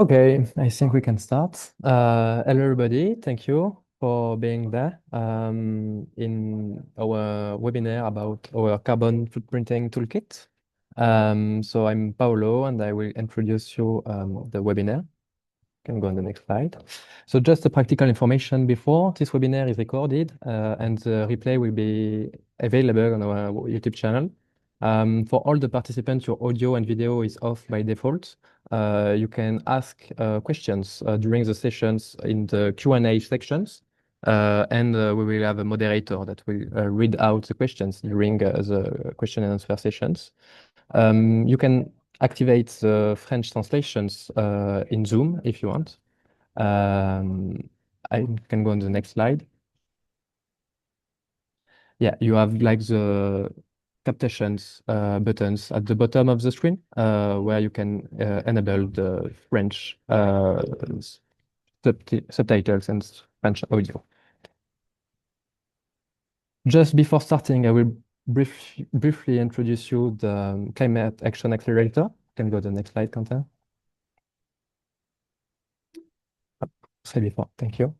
Okay, I think we can start. Hello, everybody. Thank you for being there in our webinar about our carbon footprinting toolkit. So I'm Paolo, and I will introduce you the webinar. Can go on the next slide. So just the practical information before this webinar is recorded and the replay will be available on our YouTube channel. For all the participants, your audio and video is off by default. You can ask questions during the sessions in the Q&A sections. And we will have a moderator that will read out the questions during the question and answer sessions. You can activate the French translations in Zoom if you want. I can go on the next slide. Yeah, you have like the captations buttons at the bottom of the screen where you can enable the French subtitles and French audio. Just before starting, I will briefly introduce you the Climate Action Accelerator. Can go to the next slide, Quentin. Slide before, thank you.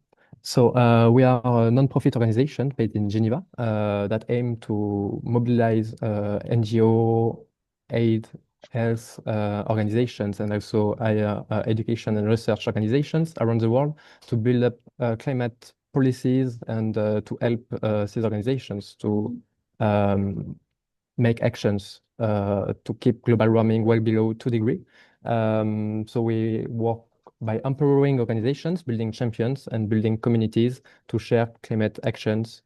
So we are a non-profit organization based in Geneva that aim to mobilize NGO, aid, health organizations, and also higher education and research organizations around the world to build up climate policies and to help these organizations to make actions to keep global warming well below 2 degrees. So we work by empowering organizations, building champions, and building communities to share climate actions,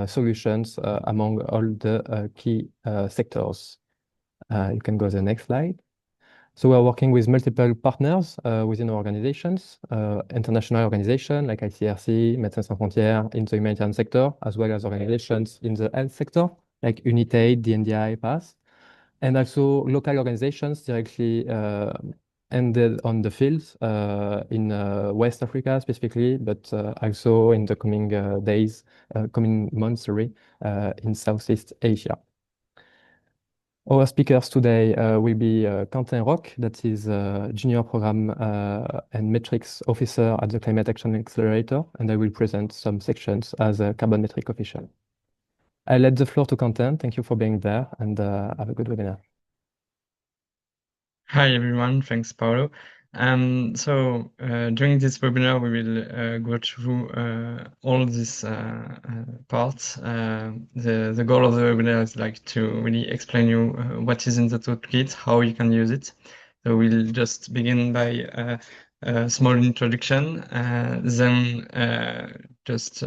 solutions among all the key sectors. You can go to the next slide. So we're working with multiple partners within our organizations, international organizations like ICRC, Médecins Sans Frontières in the humanitarian sector, as well as organizations in the health sector like UNITAID, DNDi, PASS, and also local organizations directly ended on the fields in West Africa specifically, but also in the coming days, coming months, sorry, in Southeast Asia. Our speakers today will be Quentin Roch, that is a junior program and metrics officer at the Climate Action Accelerator, and I will present some sections as a carbon metric official. I let the floor to Quentin. Thank you for being there, and have a good webinar. Hi everyone, thanks Paolo. During this webinar, we will go through all these parts. The goal of the webinar is like to really explain you what is in the toolkit, how you can use it. So we'll just begin by a small introduction, then just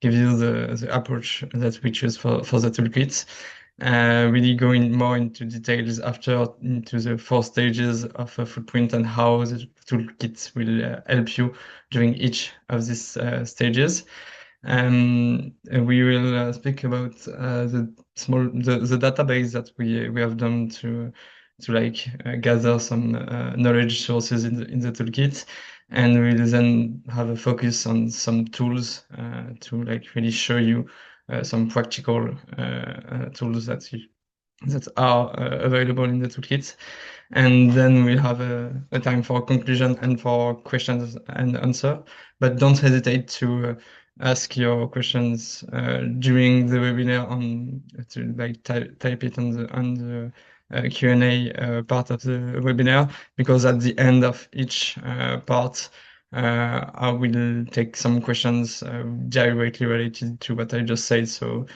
give you the approach that we choose for the toolkit. Really going more into details after into the 4 stages of a footprint and how the toolkit will help you during each of these stages. We will speak about the database that we have done to gather some knowledge sources in the toolkit, and we'll then have a focus on some tools to really show you some practical tools that are available in the toolkit. And then we have a time for conclusion and for questions and answer. But don't hesitate to ask your questions during the webinar to type it on the Q&A part of the webinar, because at the end of each part, I will take some questions directly related to what I just said. So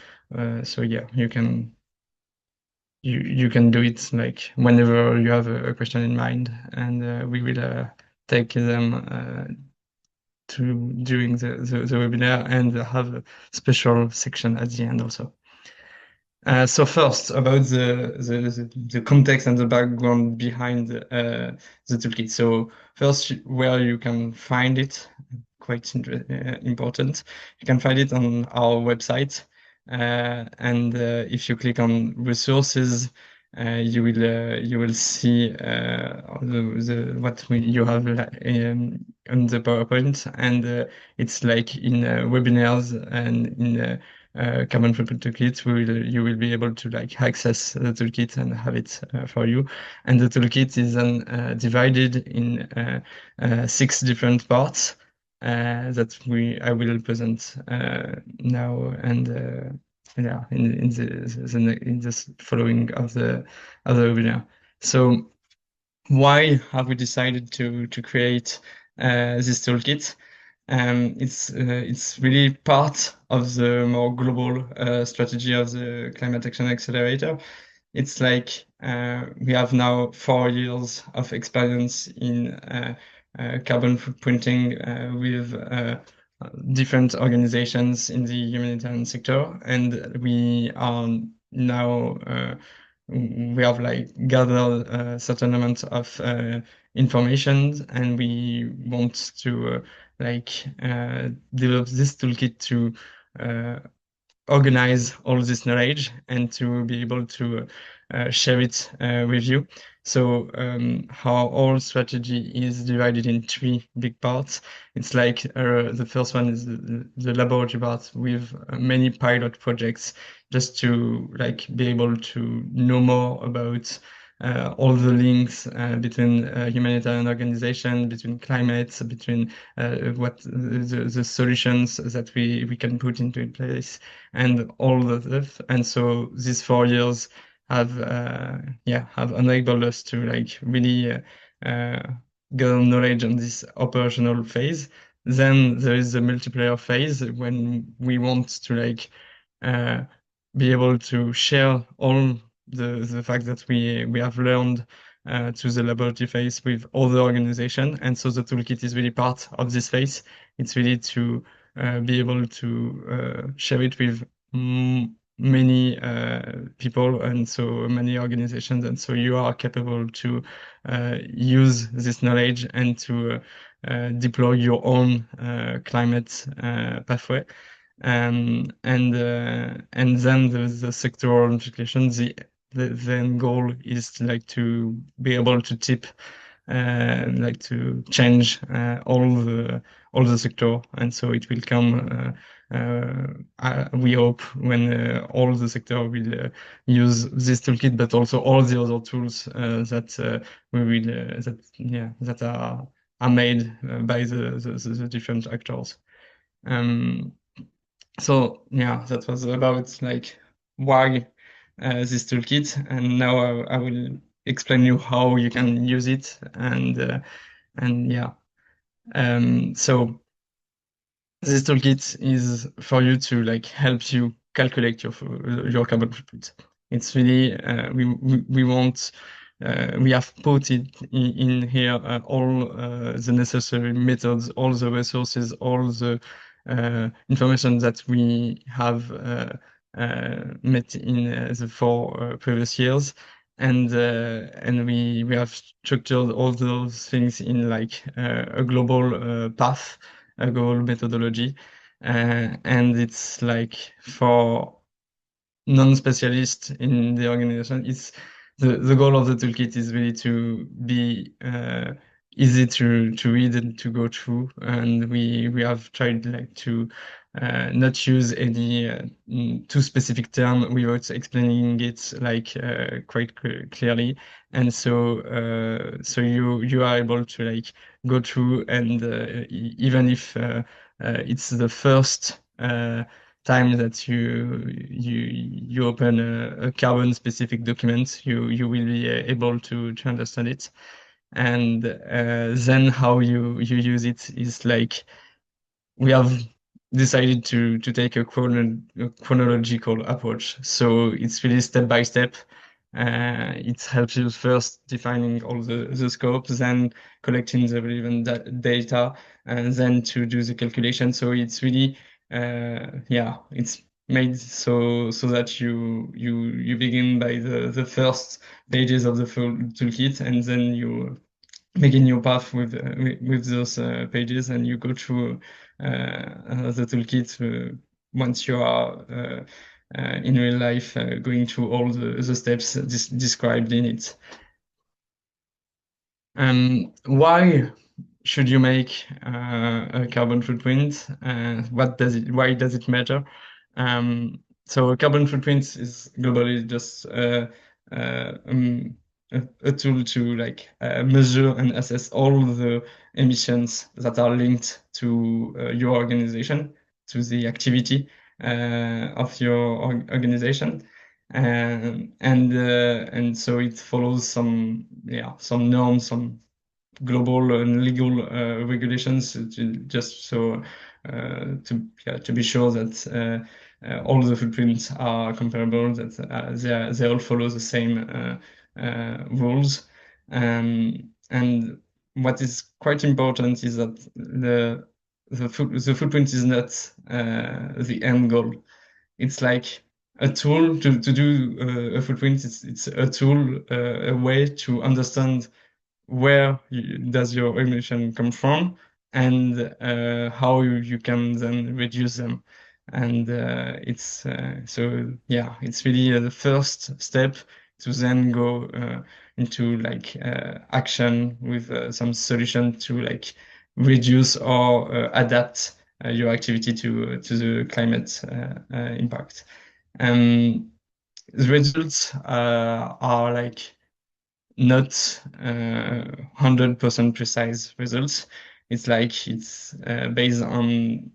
yeah, you can do it like whenever you have a question in mind, and we will take them during the webinar and have a special section at the end also. So first, about the context and the background behind the toolkit. So first, where you can find it, quite important. You can find it on our website, and if you click on resources, you will see you have on the PowerPoint, and it's like in webinars and in carbon footprint toolkit, you will be able to like access the toolkit and have it for you. And the toolkit is then divided in 6 different parts that I will present now and yeah in this following of the webinar. So why have we decided to create this toolkit? It's really part of the more global strategy of the Climate Action Accelerator. It's like we have now 4 years of experience in carbon footprinting with different organizations in the humanitarian sector, and we are now we have like gathered a certain amount of information, and we want to develop this toolkit to uh, organize all this knowledge and to be able to share it with you. So our whole strategy is divided in 3 big parts. It's like the first one is the laboratory part with many pilot projects, just to like be able to know more about all the links between humanitarian organization, between climates, between what the solutions that we can put into place, and all of this. And so these 4 years have enabled us to like really gather knowledge on this operational phase. Then there is the multiplayer phase when we want to like uh, be able to share all the fact that we have learned to the laboratory phase with other organizations. And so the toolkit is really part of this phase. It's really to be able to share it with many people and so many organizations. And so you are capable to use this knowledge and to deploy your own climate pathway. And then the sectoral implication, the end goal is to, like to be able to tip like to change all the sector, and so it will come we hope when all the sector will use this toolkit, but also all the other tools that we will that are made by the different actors. So yeah, that was about like why this toolkit, and now I will explain you how you can use it, and yeah. So this toolkit is for you to like help you calculate your carbon footprint. It's really we want we have put it in here all the necessary methods, all the resources, all the information that we have met in the 4 previous years, and we have structured all those things in like a global path, a global methodology, and it's like for non-specialist in the organization. It's the goal of the toolkit is really to be easy to read and to go through, and we have tried like to not use any too specific term without explaining it like quite clearly, and so so you are able to like go through, and even if it's the first time that you open a carbon specific document, you will be able to understand it. And then how you use it is like we have decided to take a chronological approach. So it's really step by step. It helps you first defining all the scopes, then collecting the relevant data, and then to do the calculation. So it's really, it's made so that you begin by the first pages of the full toolkit, and then you begin your path with those pages, and you go through the toolkit once you are in real life going through all the steps described in it. Why should you make a carbon footprint? Why does it matter? So a carbon footprint is globally just a tool to like measure and assess all the emissions that are linked to your organization, to the activity of your organization. And so it follows some norms, some global and legal regulations just so to be sure that all the footprints are comparable, that they all follow the same rules. And what is quite important is that the footprint is not the end goal. It's like a tool to do a footprint. It's a tool, a way to understand where does your emission come from, and how you can then reduce them. And it's so yeah, it's really the first step to then go into like action with some solution to like reduce or adapt your activity to the climate impact. The results are like not 100% precise results. It's like it's based on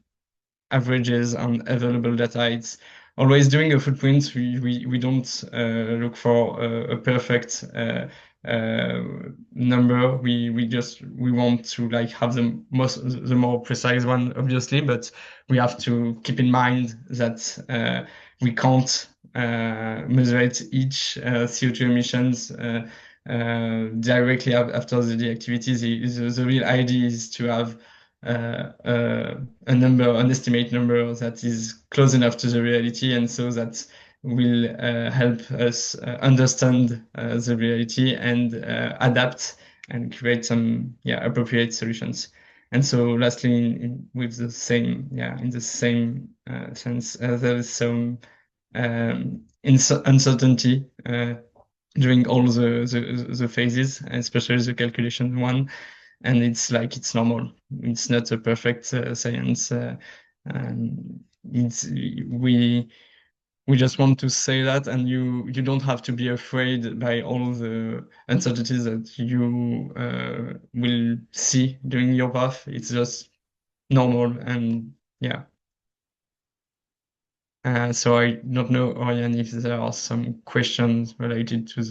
averages on available data. It's always doing a footprint. We don't look for a perfect number. We want to like have the more precise one, obviously, but we have to keep in mind that we can't measure each CO2 emissions directly after the activities. The real idea is to have a number, an estimate number that is close enough to the reality, and so that will help us understand the reality and adapt and create some appropriate solutions. And so lastly, with the same in the same sense, there is some uncertainty during all the phases, especially the calculation one. And it's like it's normal. It's not a perfect science. It's we just want to say that, and you don't have to be afraid by all the uncertainties that you will see during your path. It's just normal, and yeah. So I don't know, Oriane, if there are some questions related to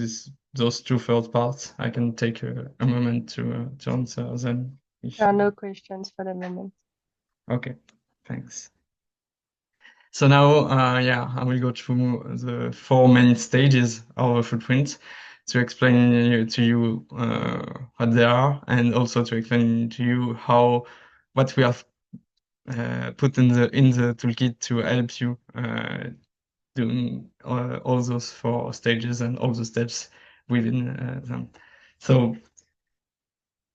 those two first parts. I can take a moment to answer them. There are no questions for the moment. Okay, thanks. So now, I will go through the four main stages of a footprint to explain to you what they are, and also to explain to you what we have put in the toolkit to help you doing all those four stages and all the steps within them. So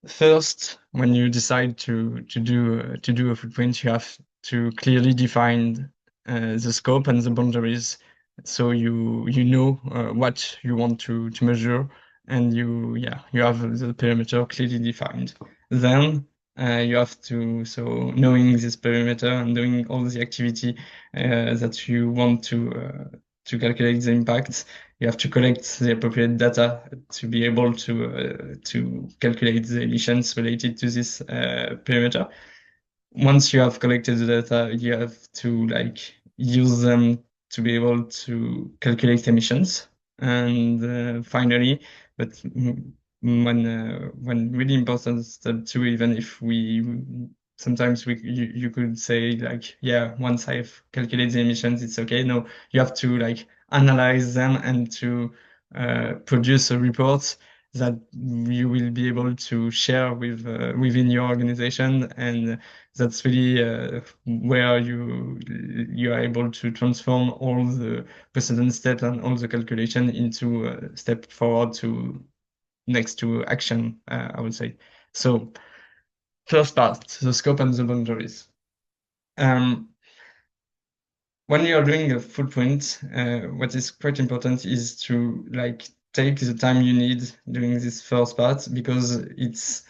first, when you decide to do a footprint, you have to clearly define the scope and the boundaries, so you know what you want to measure, and you have the perimeter clearly defined. Then you have to, so knowing this perimeter and doing all the activity that you want to calculate the impacts, you have to collect the appropriate data to be able to calculate the emissions related to this perimeter. Once you have collected the data, you have to like use them to be able to calculate emissions. And finally, but one really important step too, even if sometimes you could say like, yeah, once I've calculated the emissions, it's okay. No, you have to like analyze them and to produce a report that you will be able to share with within your organization, and that's really where you are able to transform all the precedent steps and all the calculation into a step forward to next to action, I would say. So first part, the scope and the boundaries. When you are doing a footprint, what is quite important is to like take the time you need during this first part, because it's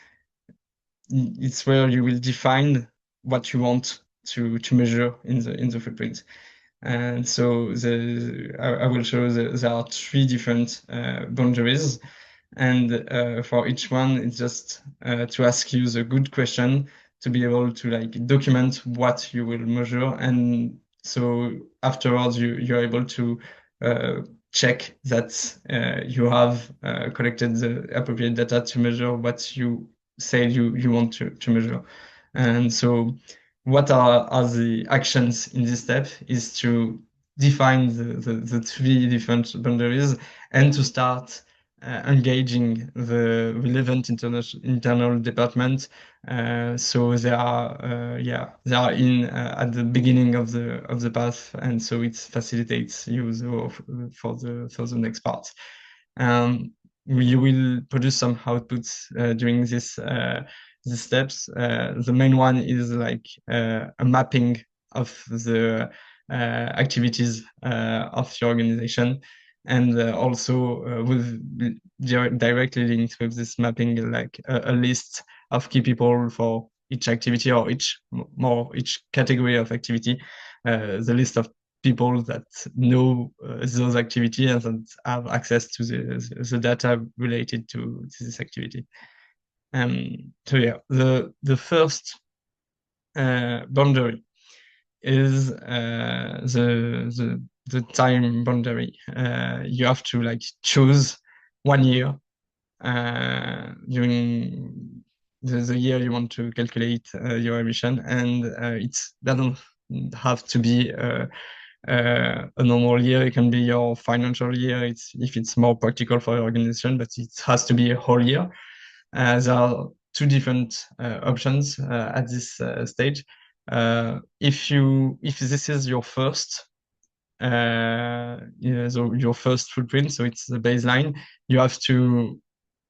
where you will define what you want to measure in the footprint. And so I will show there are 3 different boundaries. And for each one, it's just to ask you the good question to be able to like document what you will measure. And so afterwards, you're able to check that you have collected the appropriate data to measure what you say you want to measure. And so what are the actions in this step is to define the 3 different boundaries and to start engaging the relevant internal department. So they are in at the beginning of the path, and so it facilitates you for the next part. You will produce some outputs during these steps. The main one is like a mapping of the activities of your organization, and also with directly linked with this mapping, like a list of key people for each activity or each category of activity, the list of people that know those activities and that have access to the data related to this activity. So yeah, the first boundary is the time boundary. You have to like choose 1 year during the year you want to calculate your emission, and it doesn't have to be a normal year. It can be your financial year. If it's more practical for your organization, but it has to be a whole year. There are 2 different options at this stage. If this is your first so your first footprint, so it's the baseline, you have to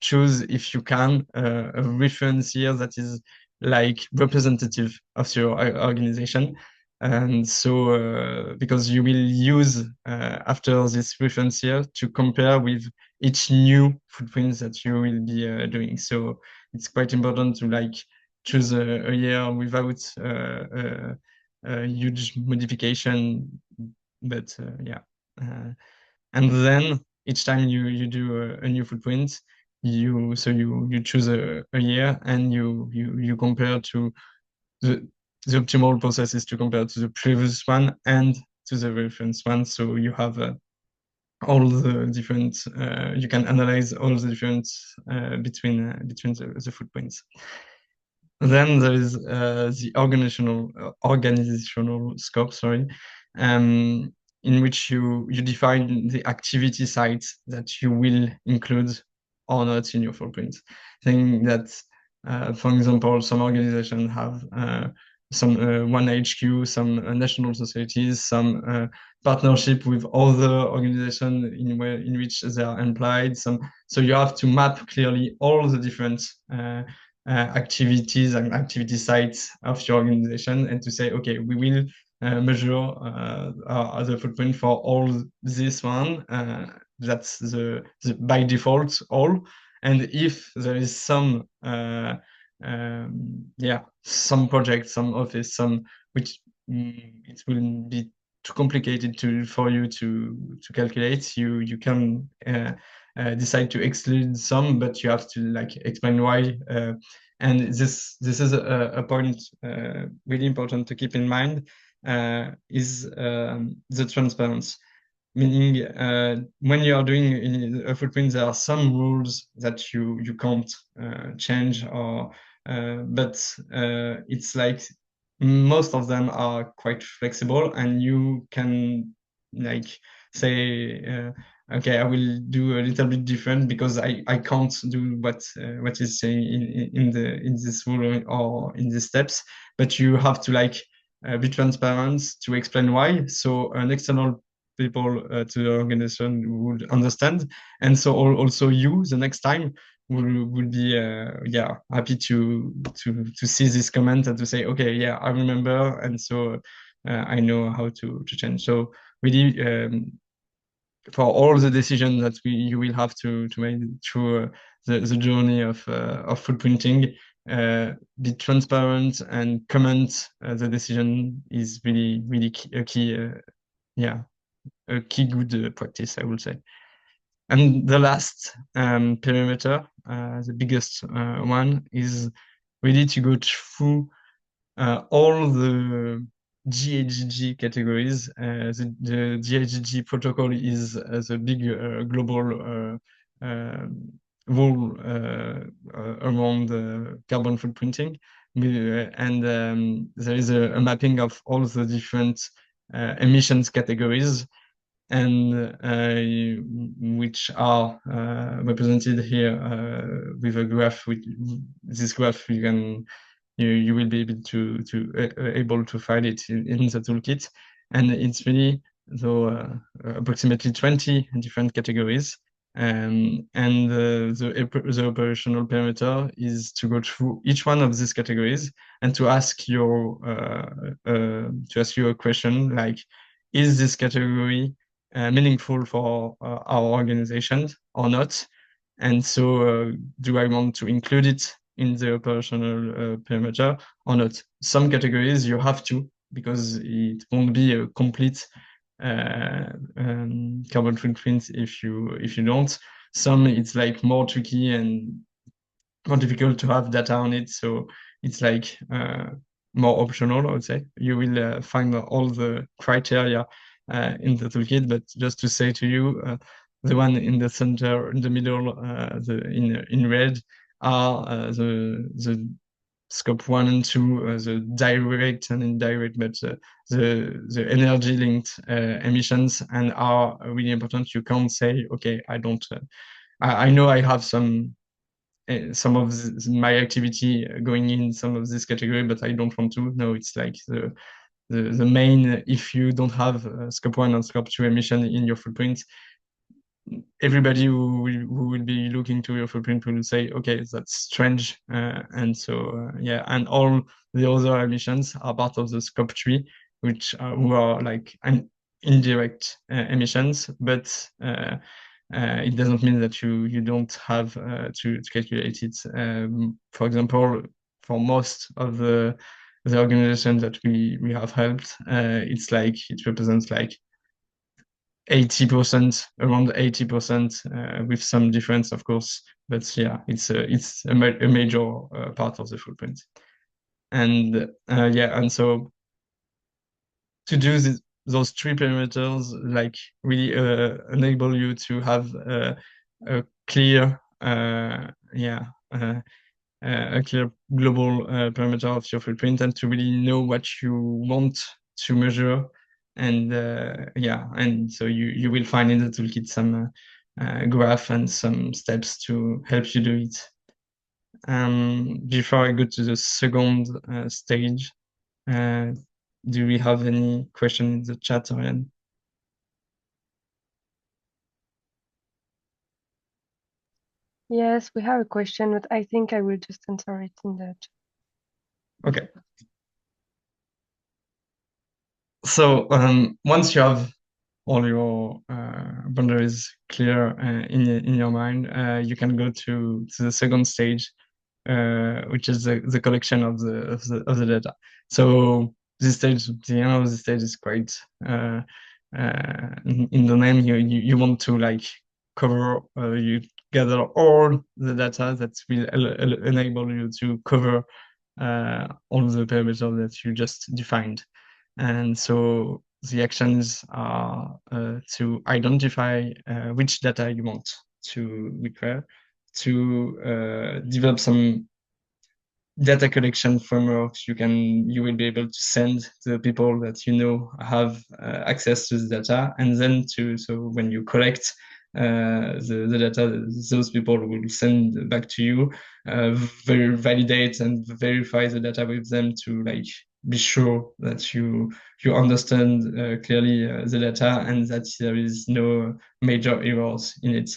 choose, if you can, a reference year that is like representative of your organization. And so because you will use after this reference year to compare with each new footprint that you will be doing. So it's quite important to like choose a year without a huge modification, but and then each time you do a new footprint, you choose a year, and you compare to the optimal process is to compare to the previous one and to the reference one. So you have all the different you can analyze all the difference between the footprints. Then there is the organizational scope, sorry, in which you define the activity sites that you will include or not in your footprint. Saying that, for example, some organizations have some one HQ, some national societies, some partnership with other organizations in which they are employed. So you have to map clearly all the different activities and activity sites of your organization, and to say, okay, we will measure the footprint for all this one. That's the by default all. And if there is some some project, some office, some which it will be too complicated for you to calculate, you can decide to exclude some, but you have to like explain why. And this is a point really important to keep in mind, is the transparency. Meaning, when you are doing a footprint, there are some rules that you can't change, or but it's like most of them are quite flexible, and you can like say, okay, I will do a little bit different because I can't do what is saying in this rule or in the steps, but you have to like be transparent to explain why, so an external people to the organization would understand, and so also you the next time would be happy to see this comment and to say, okay, yeah, I remember, and so I know how to change. So really, for all the decisions that you will have to make through the journey of footprinting, be transparent and comment the decision is really key yeah, a key good practice, I would say. And the last perimeter, the biggest one, is really to go through all the GHG categories. The GHG protocol is the big global rule around carbon footprinting. And there is a mapping of all the different emissions categories, and which are represented here with a graph. With this graph, you will be able to find it in the toolkit, and it's really approximately 20 different categories. And the operational parameter is to go through each one of these categories and to ask you a question like, is this category meaningful for our organization or not? And so do I want to include it in the operational parameter or not? Some categories you have to, because it won't be a complete carbon footprint if you don't. Some it's like more tricky and more difficult to have data on it, so it's like more optional, I would say. You will find all the criteria in the toolkit, but just to say to you, the one in the center, in the middle, in red, are the scope 1 and 2, the direct and indirect, but the energy linked emissions, and are really important. You can't say, okay, I don't. I know I have some of my activity going in some of this category, but I don't want to. No, it's like the main. If you don't have scope 1 and scope 2 emission in your footprint, everybody who will be looking to your footprint will say, okay, that's strange. And so, yeah, and all the other emissions are part of the scope 3, which who are like indirect emissions, but it doesn't mean that you don't have to calculate it. For example, for most of the organizations that we have helped, it's like it represents like 80%, around 80%, with some difference, of course. But yeah, it's a major part of the footprint. And yeah, and so to do those 3 parameters, like really enable you to have a clear, a clear global parameter of your footprint, and to really know what you want to measure. And yeah, and so you will find in the toolkit some graph and some steps to help you do it. Before I go to the second stage, do we have any question in the chat, Oriane? Yes, we have a question, but I think I will just answer it in the chat. Okay. So once you have all your boundaries clear in your mind, you can go to the second stage, which is the collection of the data. So this stage, the end of the stage is quite in the name. You want to like cover, you gather all the data that will enable you to cover all the parameters that you just defined. And so the actions are to identify which data you want to require, to develop some data collection frameworks you will be able to send to the people that you know have access to the data, and then so when you collect the data, those people will send back to you, validate and verify the data with them to like be sure that you understand clearly the data and that there is no major errors in it.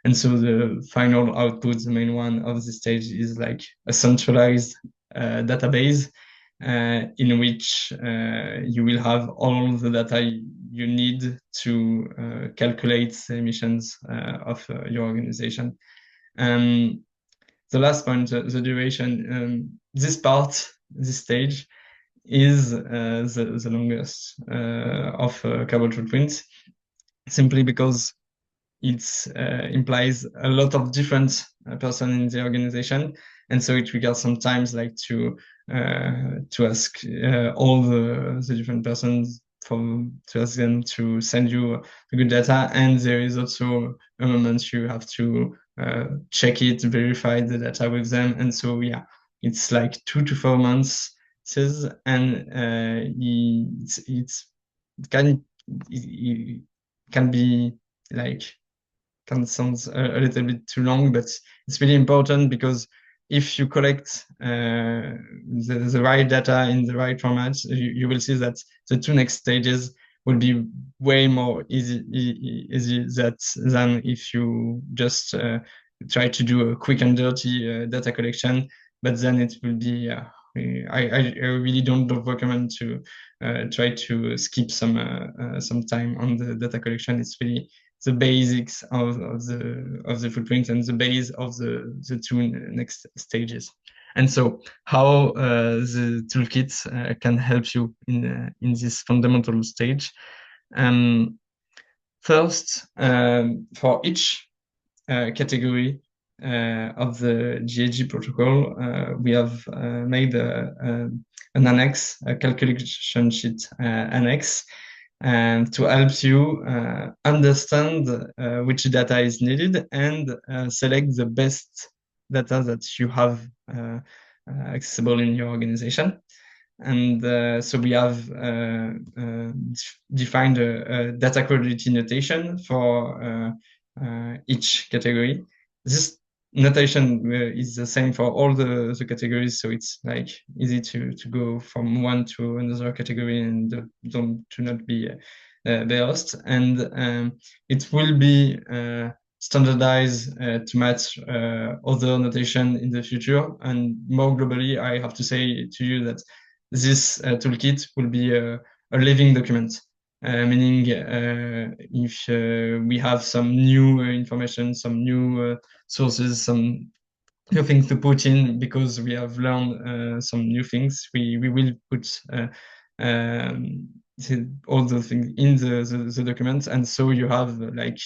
And so the final output, the main one of this stage, is like a centralized database in which you will have all the data you need to calculate the emissions of your organization. The last point, the duration, this stage is the longest of carbon footprint, simply because it implies a lot of different person in the organization, and so it requires sometimes like to ask all the different persons to ask them to send you the good data, and there is also a moment you have to check it, verify the data with them, and so yeah, it's like 2 to 4 months, and it can be like can sound a little bit too long, but it's really important because if you collect the right data in the right format, you will see that the 2 next stages will be way more easy than if you just try to do a quick and dirty data collection. But then it will be I really don't recommend to try to skip some time on the data collection. It's really the basics of the footprint and the base of the 2 next stages. And so how the toolkit can help you in this fundamental stage. First, for each category of the GHG protocol, we have made an annex, a calculation sheet annex, and to help you understand which data is needed and select the best data that you have accessible in your organization. And so we have defined a data quality notation for each category. This notation is the same for all the categories, so it's like easy to go from one to another category and to not be lost. And it will be standardized to match other notation in the future. And more globally, I have to say to you that this toolkit will be a living document. Meaning if we have some new information, some new sources, some new things to put in because we have learned some new things, we will put all the things in the document, and so you have like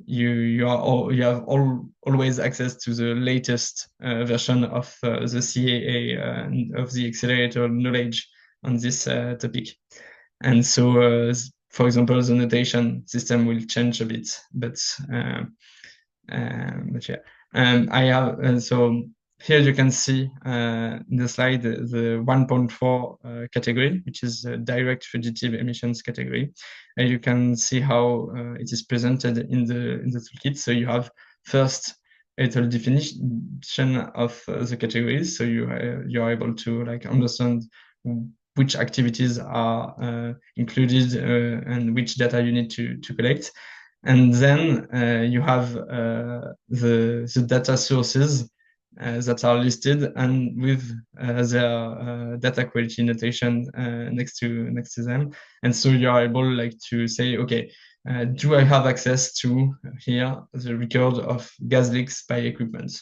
you have always access to the latest version of the CAA and of the accelerator knowledge on this topic. And so, for example, the notation system will change a bit, but yeah. I have so here you can see in the slide the 1.4 category, which is the direct fugitive emissions category. And you can see how it is presented in the toolkit. So you have first a little definition of the categories, so you are able to like understand which activities are included and which data you need to collect. And then you have the data sources that are listed and with their data quality notation next to them. And so you are able like to say, okay, do I have access to here the record of gas leaks by equipment?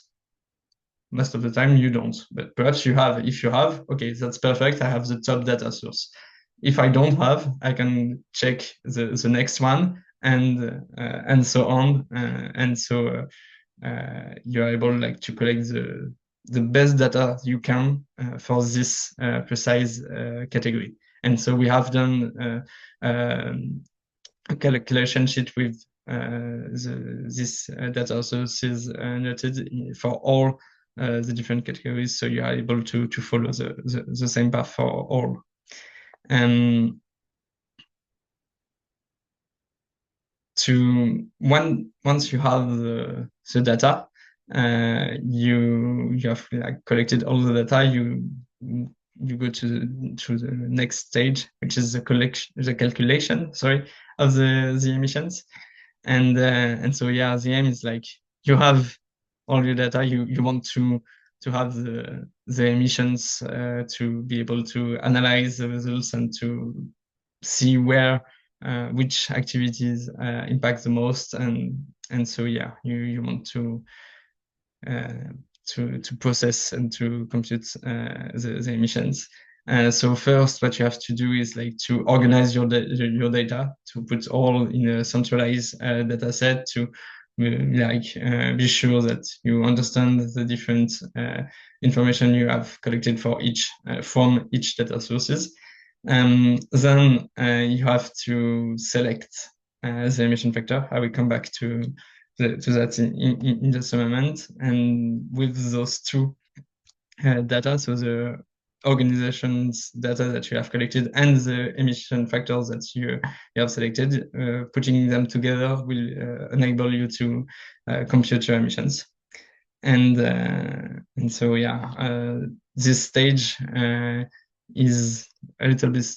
Most of the time you don't, but perhaps you have. If you have, okay, that's perfect. I have the top data source. If I don't have, I can check the next one and so on. And so you're able like to collect the best data you can for this precise category. And so we have done a calculation sheet with this data sources noted for all the different categories, so you are able to follow the same path for all. And once you have the data, you have like collected all the data, you go to the next stage, which is the calculation, of the emissions. And so yeah, the aim is like you have all your data, you want to have the emissions to be able to analyze the results and to see where which activities impact the most, and so yeah, you want to process and to compute the emissions. So first, what you have to do is like to organize your data, to put all in a centralized data set, to be sure that you understand the different information you have collected for each from each data sources. Then you have to select the emission factor. I will come back to that in just a moment. And with those two data, so the organization's data that you have collected and the emission factors that you have selected, putting them together will enable you to compute your emissions. And so this stage is a little bit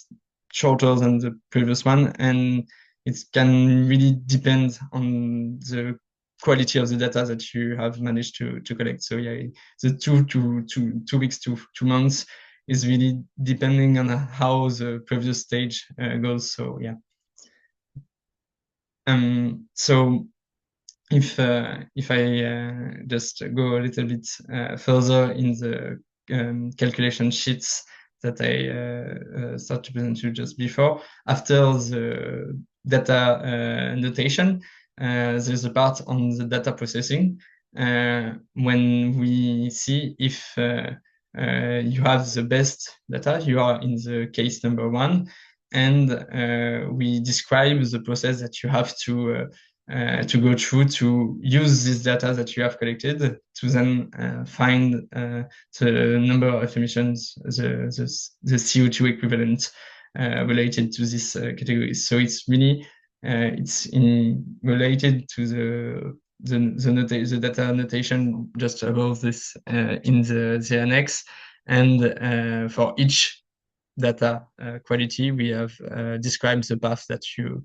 shorter than the previous one, and it can really depend on the quality of the data that you have managed to collect. So yeah, the 2 weeks to 2 months is really depending on how the previous stage goes. So yeah. So if I just go a little bit further in the calculation sheets that I started to present you just before, after the data notation, there's a part on the data processing when we see if you have the best data, you are in the case number 1, and we describe the process that you have to go through to use this data that you have collected to then find the number of emissions, the CO2 equivalent related to this category. So it's really related to the data notation just above this in the annex, and for each data quality we have described the path that you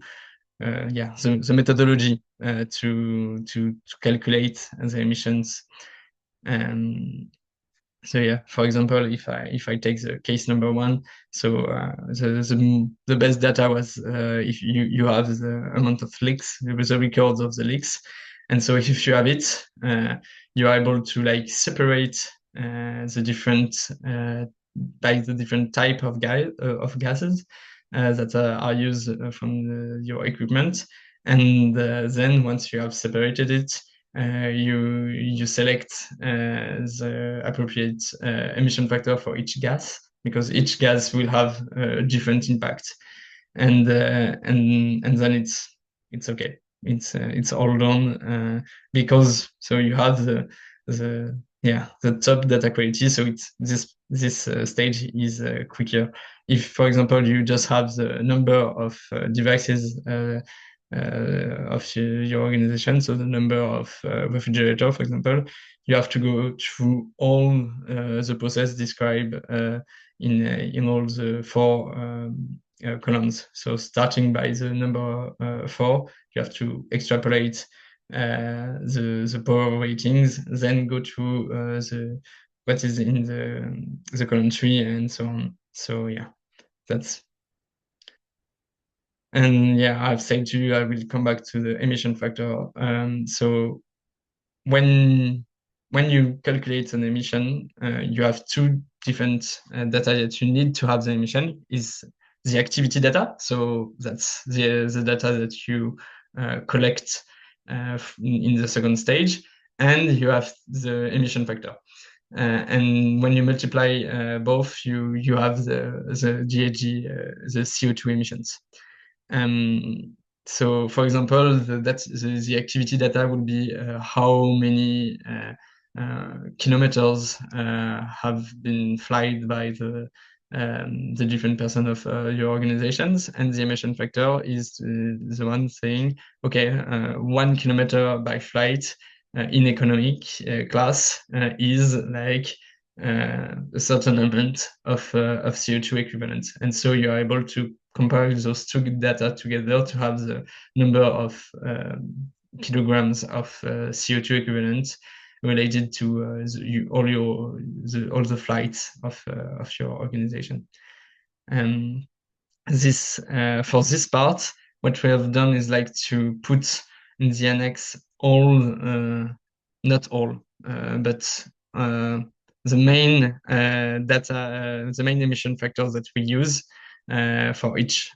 the methodology to calculate the emissions. So yeah, for example, if I take the case number 1, so the best data was if you have the amount of leaks, the records of the leaks, and so if you have it, you are able to like separate the different by the different type of gases that are used from your equipment, and then once you have separated it, you select the appropriate emission factor for each gas, because each gas will have a different impact, and then it's okay. It's all done because so you have the top data quality. So it's this stage is quicker. If, for example, you just have the number of devices of your organization, so the number of refrigerator, for example, you have to go through all the process described in all the 4 columns. So starting by the number 4, you have to extrapolate the power ratings, then go to what is in the column 3, and so on. So yeah, that's. And yeah, I've said to you, I will come back to the emission factor. So when you calculate an emission, you have 2 different data that you need to have the emission. Is the activity data, so that's the data that you collect in the second stage, and you have the emission factor. And when you multiply both, you have the GHG, the CO2 emissions. So, for example, the activity data would be how many kilometers have been flight by the different person of your organizations, and the emission factor is the one saying, okay, 1 kilometer by flight in economic class is like a certain amount of CO2 equivalent, and so you are able to compare those 2 data together to have the number of kilograms of CO2 equivalent related to all the flights of your organization. And this for this part, what we have done is like to put in the annex all, not all, but the main data, the main emission factors that we use for each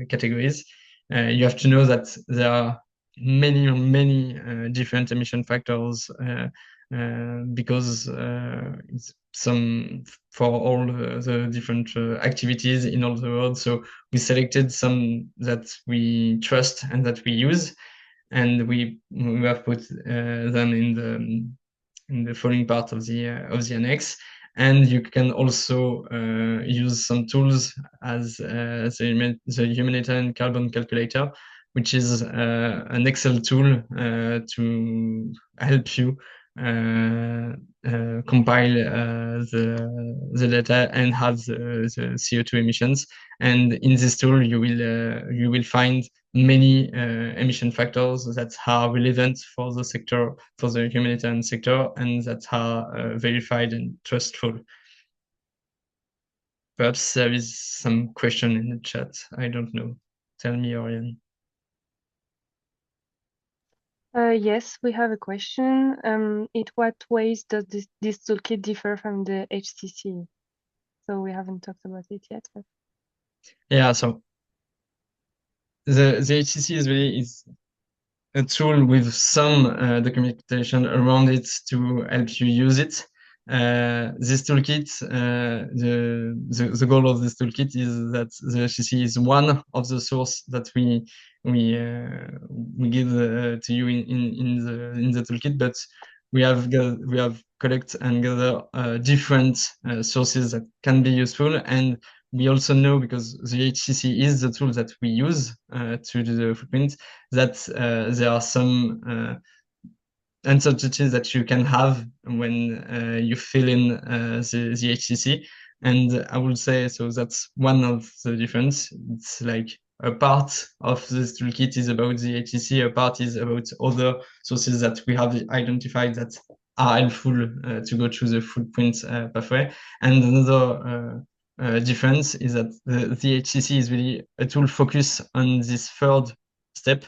categories. You have to know that there are many different emission factors because some for all the different activities in all the world. So we selected some that we trust and that we use, and we have put them in the following part of the annex. And you can also use some tools as the humanitarian carbon calculator, which is an Excel tool to help you compile the data and have the CO2 emissions. And in this tool, you will find many emission factors that are relevant for the sector, for the humanitarian sector, and that are verified and trustful. Perhaps there is some question in the chat. I don't know. Tell me, Orion. Yes, we have a question. In what ways does this toolkit differ from the HCC? So we haven't talked about it yet. But... Yeah, so the HCC is a tool with some documentation around it to help you use it. This toolkit, the goal of this toolkit is that the HCC is one of the source that we give to you in the toolkit, but we have collect and gather different sources that can be useful. And we also know, because the HCC is the tool that we use to do the footprint, that there are some uncertainties that you can have when you fill in the HCC. And I would say, so that's one of the difference. It's like a part of this toolkit is about the HCC, a part is about other sources that we have identified that are helpful to go through the footprint pathway. And another difference is that the HCC is really a tool focused on this third step,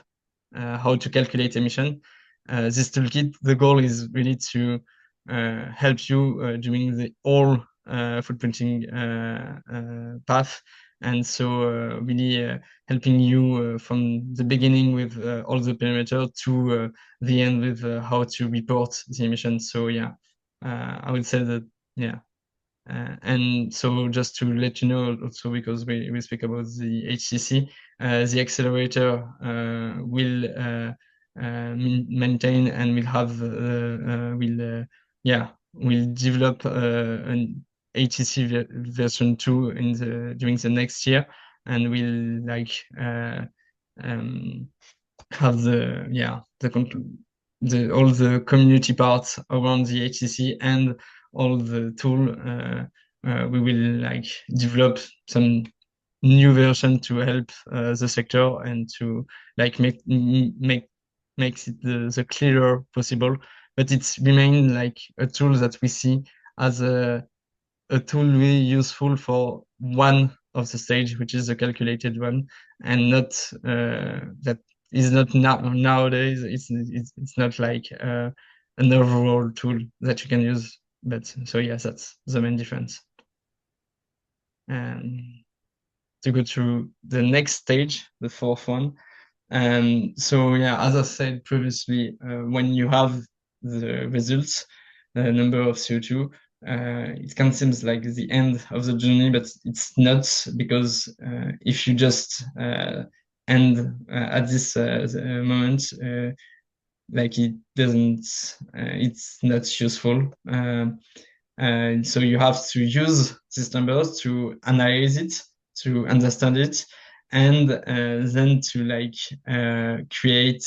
how to calculate emission. This toolkit, the goal is really to help you doing the whole footprinting path. And so really helping you from the beginning with all the perimeter to the end with how to report the emissions. So yeah, I would say that, yeah. And so just to let you know also, because we speak about the HCC, the accelerator will maintain and will have will develop an HCC version 2 during the next year, and will like have all the community parts around the HCC and all the tool. We will like develop some new version to help the sector and to like makes it the clearer possible. But it's remained like a tool that we see as a tool really useful for one of the stage, which is the calculated one, and not that is not nowadays. It's not like an overall tool that you can use. But so yes, that's the main difference. And to go through the next stage, the fourth one. So yeah, as I said previously, when you have the results, the number of CO2, it can seem like the end of the journey, but it's not, because if you just end at this moment, like it doesn't, it's not useful. So you have to use these numbers to analyze it, to understand it, and then to like create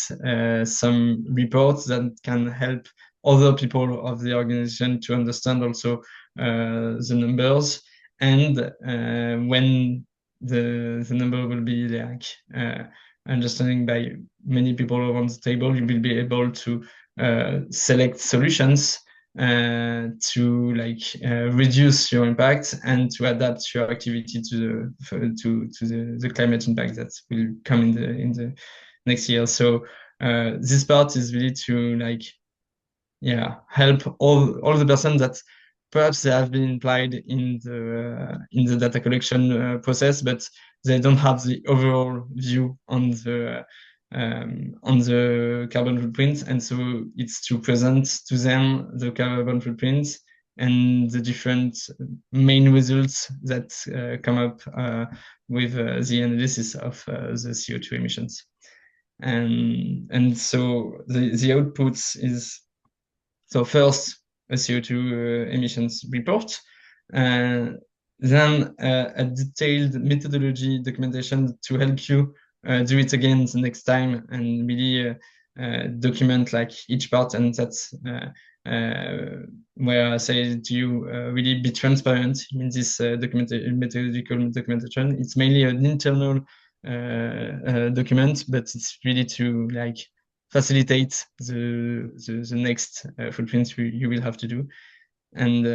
some reports that can help other people of the organization to understand also the numbers. And when the number will be like understanding by many people around the table, you will be able to select solutions to like reduce your impact and to adapt your activity to the climate impact that will come in the next year. So this part is really to like help all the person that perhaps they have been applied in the data collection process, but they don't have the overall view on the carbon footprint, and so it's to present to them the carbon footprint and the different main results that come up with the analysis of the CO2 emissions. And so the outputs is, so first a CO2 emissions report, then a detailed methodology documentation to help you do it again the next time and really document like each part. And that's where I say to you, really be transparent in this methodological documentation. It's mainly an internal document, but it's really to like facilitate the next footprint you will have to do. And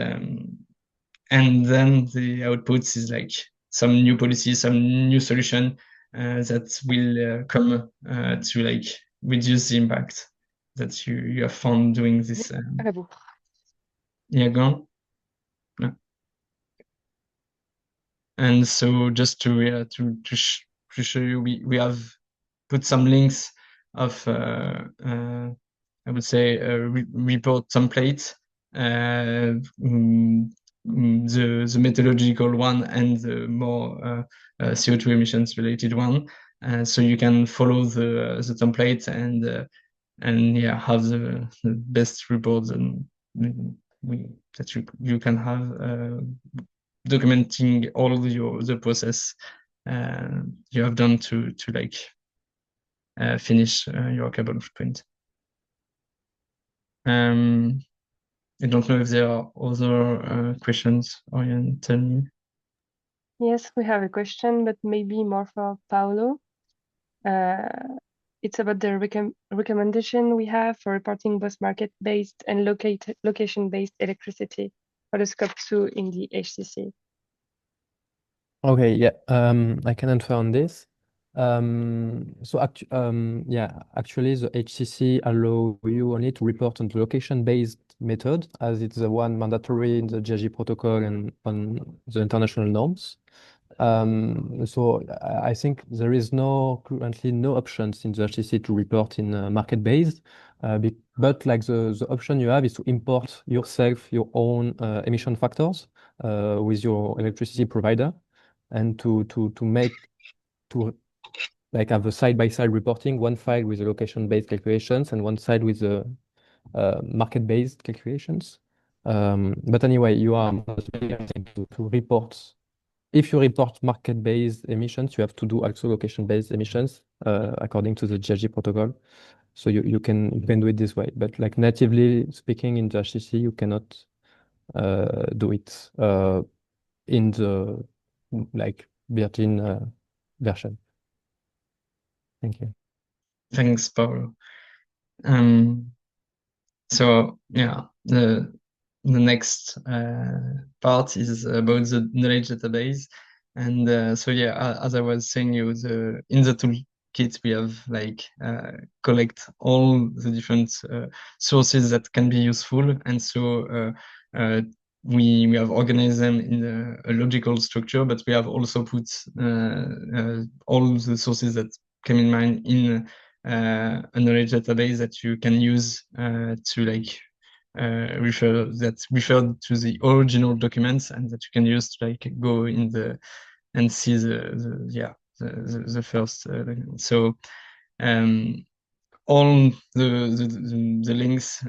then the outputs is like some new policy, some new solution that will come to like reduce the impact that you have found doing this. Yeah, go on. No. And so just to show you, we have put some links of I would say a report template, the methodological one and the more CO2 emissions related one. So you can follow the template and yeah, have the best reports and that you can have documenting all the process you have done to like finish your carbon footprint. I don't know if there are other questions, Orion, tell me. Yes, we have a question, but maybe more for Paolo. It's about the recommendation we have for reporting both market-based and location-based electricity for the scope 2 in the HCC. Okay, yeah, I can answer on this. Yeah, actually the HCC allow you only to report on the location-based method, as it's the one mandatory in the GHG protocol and on the international norms. So I think there is currently no options in the HCC to report in market-based, but like the option you have is to import yourself your own emission factors with your electricity provider, and to like have a side-by-side reporting, one file with the location-based calculations and one side with the market-based calculations. But anyway, you are to report. If you report market-based emissions, you have to do also location-based emissions according to the GHG protocol. So you can do it this way. But like natively speaking in the HCC, you cannot do it in the like Virgin version. Thank you. Thanks, Paolo. So yeah, the next part is about the knowledge database. And so yeah, as I was saying, in the toolkit we have like collect all the different sources that can be useful, and so we have organized them in a logical structure, but we have also put all the sources that came in mind in a knowledge database that you can use to like refer to the original documents, and that you can use to like go in and see the first so all the links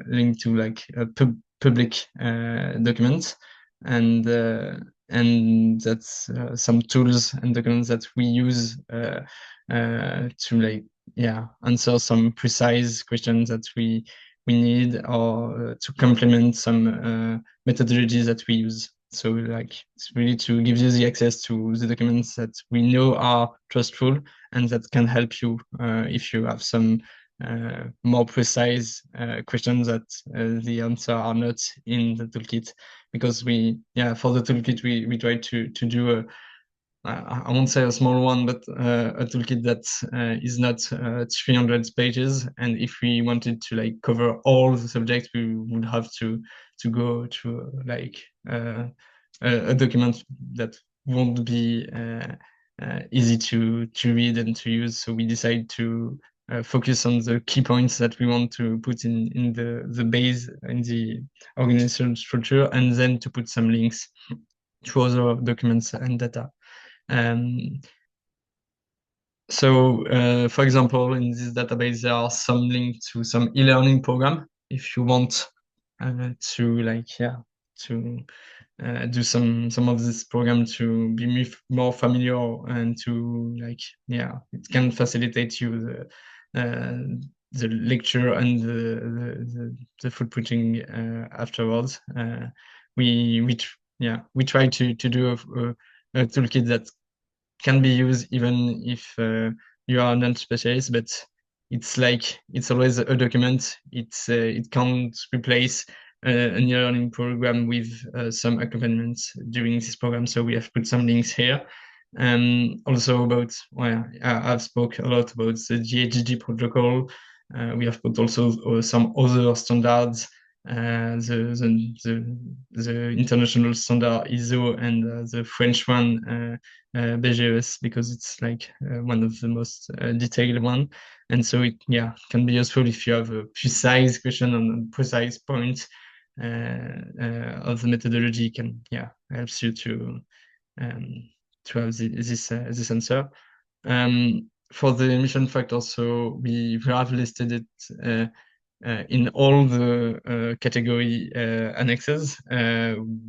link to like public documents, and that's some tools and documents that we use to like answer some precise questions that we need, or to complement some methodologies that we use. So like it's really to give you the access to the documents that we know are trustful and that can help you if you have some more precise questions that the answer are not in the toolkit. Because for the toolkit we try to do I won't say a small one, but a toolkit that is not 300 pages. And if we wanted to like cover all the subjects, we would have to to go to like a document that won't be easy to read and to use. So we decide to focus on the key points that we want to put in the base, in the organizational structure, and then to put some links to other documents and data. So, for example, in this database, there are some links to some e-learning program. If you want to like, yeah, to do some of this program to be more familiar and to like, yeah, it can facilitate you the lecture and the footprinting afterwards. We try to do a toolkit that can be used even if you are not specialist, but it's always a document. It can't replace a learning program with some accompaniments during this program. So we have put some links here. Also about, well, I've spoke a lot about the GHG protocol. We have put also some other standards, the international standard ISO and the French one, BGES, because it's like one of the most detailed one. And so it can be useful if you have a precise question on a precise point of the methodology. Can helps you to have this answer. For the emission factor, so we have listed it in all the category annexes,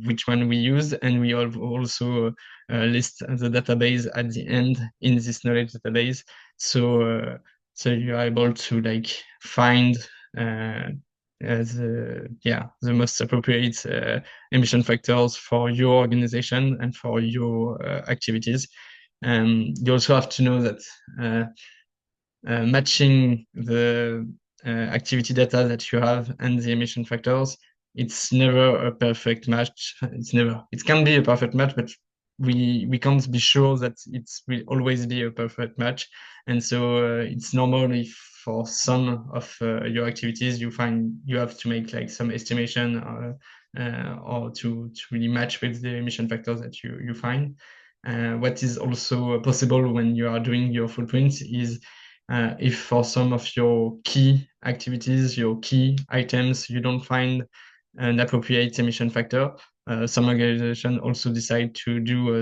which one we use, and we have also list the database at the end in this knowledge database. So you're able to like find the most appropriate emission factors for your organization and for your activities. You also have to know that matching the activity data that you have and the emission factors, it's never a perfect match. It can be a perfect match, but we can't be sure that it will always be a perfect match. And so it's normal if for some of your activities you have to make like some estimation or to really match with the emission factors that you find. What is also possible when you are doing your footprint is if for some of your key activities, your key items, you don't find an appropriate emission factor, some organizations also decide to do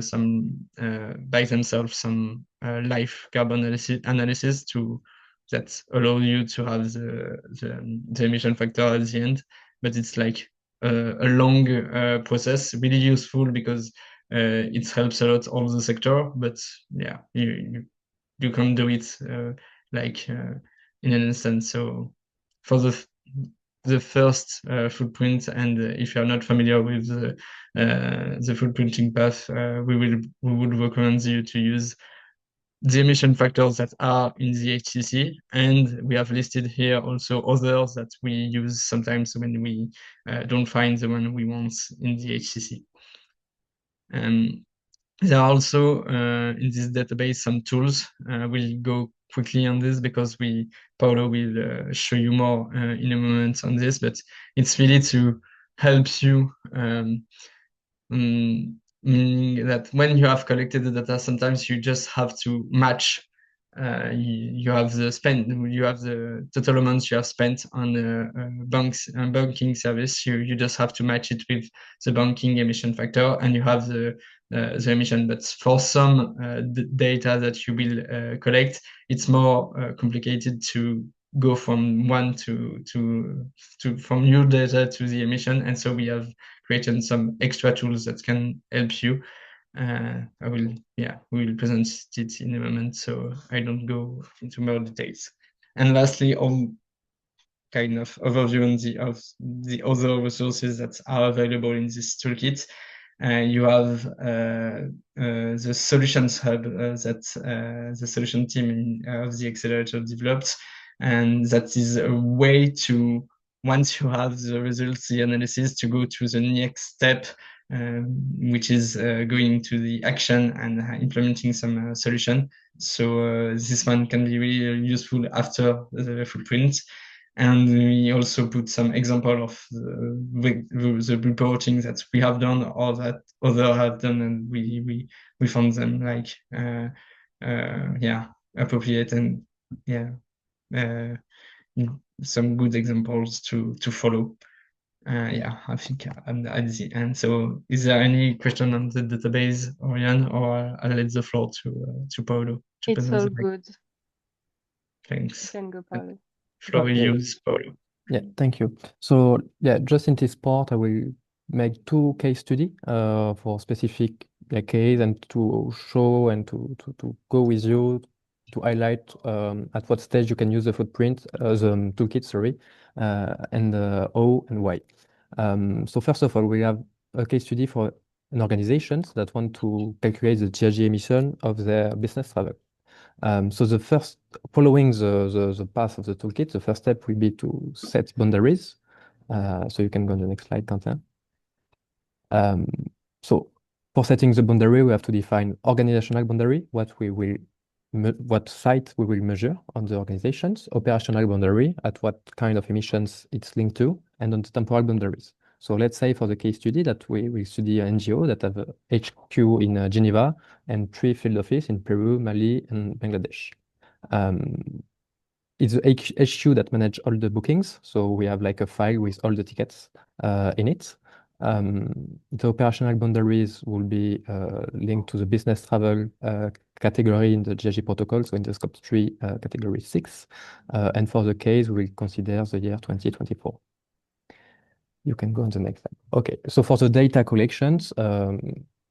by themselves some life carbon analysis that allow you to have the emission factor at the end. But it's like a long process, really useful because it helps a lot all the sector. But yeah, you can do it in an instant. So for the first footprint, and if you're not familiar with the footprinting path, we would recommend you to use the emission factors that are in the HCC, and we have listed here also others that we use sometimes when we don't find the one we want in the HCC. There are also in this database some tools. We'll go quickly on this because Paolo will show you more in a moment on this, but it's really to help you, meaning that when you have collected the data, sometimes you just have to match. You have the total amounts you have spent on banking service. You just have to match it with the banking emission factor, and you have the emission. But for some data that you will collect, it's more complicated to go from one from your data to the emission, and so we have created some extra tools that can help you. we will present it in a moment, so I don't go into more details. And lastly, on kind of overview of the other resources that are available in this toolkit, you have the solutions hub that the solution team of the accelerator developed, and that is a way to, once you have the results, the analysis, to go to the next step, which is going to the action and implementing some solution. So this one can be really useful after the footprint. And we also put some example of the reporting that we have done or that others have done, and we found them like appropriate and some good examples to follow. I think I'm at the end. So is there any question on the database, Oriane, or I'll let the floor to Paulo to It's present all the good. Thanks. You can go, Paulo. Floor is yours, Paulo. Yeah, thank you. So yeah, just in this part, I will make two case study for specific case and to show and to go with you to highlight at what stage you can use the footprint, the toolkit, sorry, and how and why. So first of all, we have a case study for an organization that want to calculate the GHG emission of their business travel. So the first, following the path of the toolkit, the first step will be to set boundaries. So you can go on the next slide, Quentin. So for setting the boundary, we have to define organizational boundary, what site we will measure on the organizations, operational boundary, at what kind of emissions it's linked to, and on the temporal boundaries. So let's say for the case study that we will study an NGO that have a HQ in Geneva and 3 field office in Peru, Mali, and Bangladesh. It's the HQ that manage all the bookings. So we have like a file with all the tickets in it. The operational boundaries will be linked to the business travel category in the GHG protocol, so in the scope 3 category 6. And for the case, we'll consider the year 2024. You can go on the next slide. Okay, so for the data collections,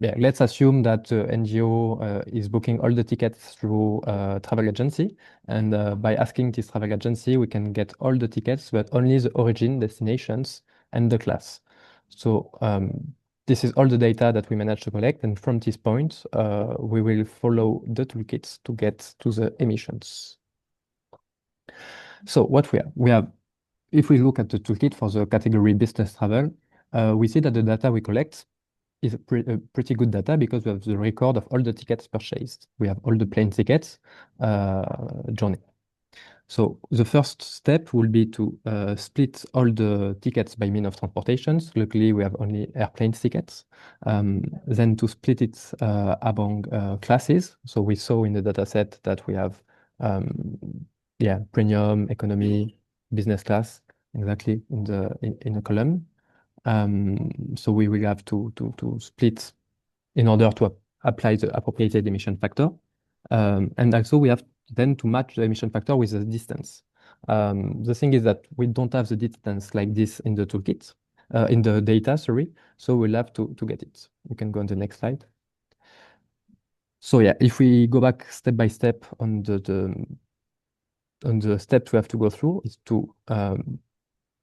let's assume that NGO is booking all the tickets through travel agency. And by asking this travel agency, we can get all the tickets, but only the origin, destinations, and the class. So this is all the data that we managed to collect. And from this point, we will follow the toolkits to get to the emissions. So what we have, if we look at the toolkit for the category business travel, we see that the data we collect is pretty good data because we have the record of all the tickets purchased. We have all the plane tickets journey. So the first step will be to split all the tickets by mean of transportations. Luckily, we have only airplane tickets. Then to split it among classes. So we saw in the data set that we have premium, economy, business class, exactly in the column. So we will have to split in order to apply the appropriate emission factor. And also we have then to match the emission factor with the distance. The thing is that we don't have the distance like this in the toolkit, in the data, sorry. So we'll have to get it. You can go on the next slide. So yeah, if we go back step by step on the steps we have to go through is to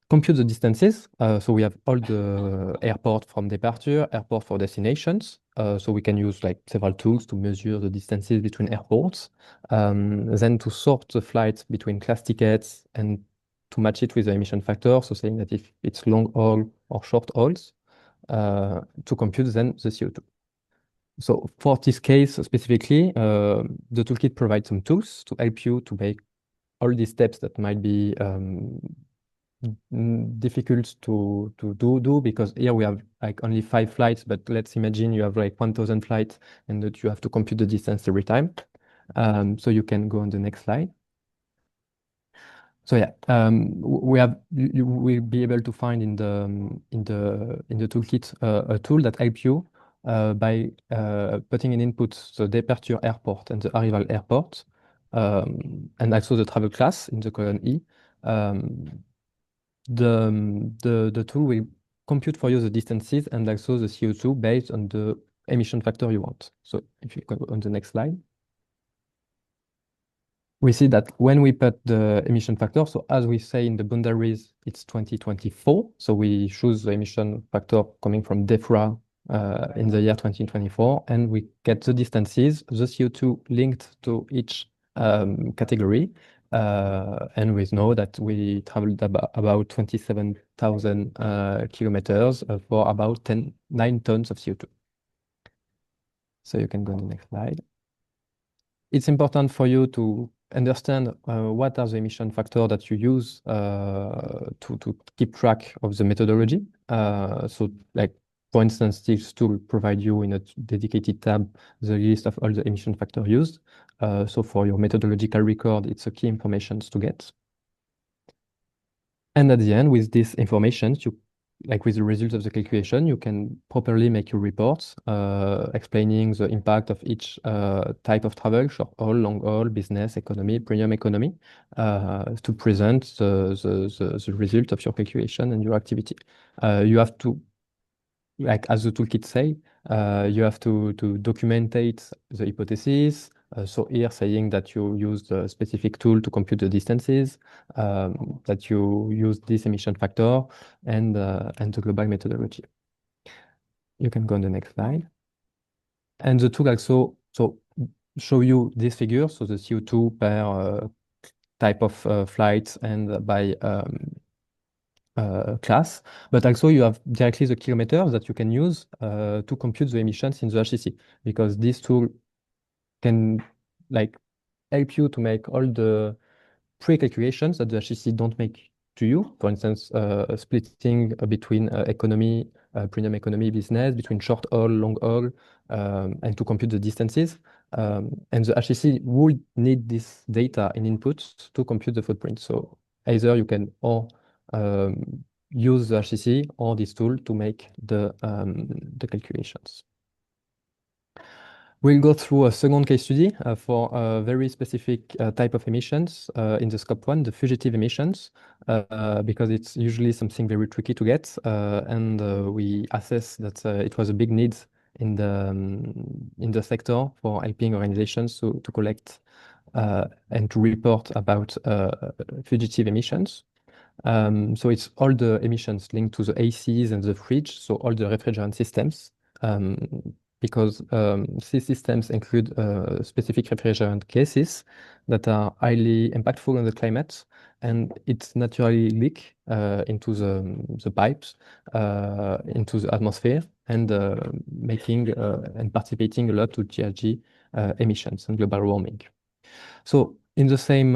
compute the distances. So we have all the airport from departure, airport for destinations. So we can use like several tools to measure the distances between airports. Then to sort the flights between class tickets and to match it with the emission factor. So saying that if it's long haul or short hauls, to compute then the CO2. So for this case specifically, the toolkit provides some tools to help you to make all these steps that might be difficult to do because here we have like only 5 flights, but let's imagine you have like 1,000 flights and that you have to compute the distance every time. So you can go on the next slide. So yeah, you will be able to find in the toolkit a tool that helps you by putting in input the departure airport and the arrival airport, and also the travel class in the column E. The tool will compute for you the distances and also the CO2 based on the emission factor you want. So if you go on the next slide, we see that when we put the emission factor, so as we say in the boundaries, it's 2024. So we choose the emission factor coming from DEFRA in the year 2024, and we get the distances, the CO2 linked to each category. And we know that we traveled about 27,000 kilometers for about 9 tons of CO2. So you can go on the next slide. It's important for you to understand what are the emission factors that you use to keep track of the methodology. So like, for instance, this tool provide you in a dedicated tab the list of all the emission factors used. So for your methodological record, it's a key information to get. And at the end, with this information, like with the results of the calculation, you can properly make your reports explaining the impact of each type of travel, short haul, long haul, business, economy, premium economy, to present the result of your calculation and your activity. You have to, like as the toolkit say, you have to documentate the hypothesis. So here saying that you use the specific tool to compute the distances, that you use this emission factor and the global methodology. You can go on the next slide. And the tool also show you this figure, so the CO2 per type of flights and by class, but also you have directly the kilometers that you can use to compute the emissions in the HCC, because this tool can like help you to make all the pre-calculations that the HCC don't make to you. For instance, splitting between economy, premium economy, business, between short haul, long haul, and to compute the distances. And the HCC would need this data in inputs to compute the footprint. So either you can or use the HCC or this tool to make the calculations. We'll go through a second case study for a very specific type of emissions in the scope 1, the fugitive emissions, because it's usually something very tricky to get. And we assess that it was a big need in the sector for helping organizations to collect and to report about fugitive emissions. So it's all the emissions linked to the ACs and the fridge, so all the refrigerant systems. Because these systems include specific refrigerant gases that are highly impactful on the climate, and it naturally leak into the pipes, into the atmosphere, and making and participating a lot to GHG emissions and global warming. So in the same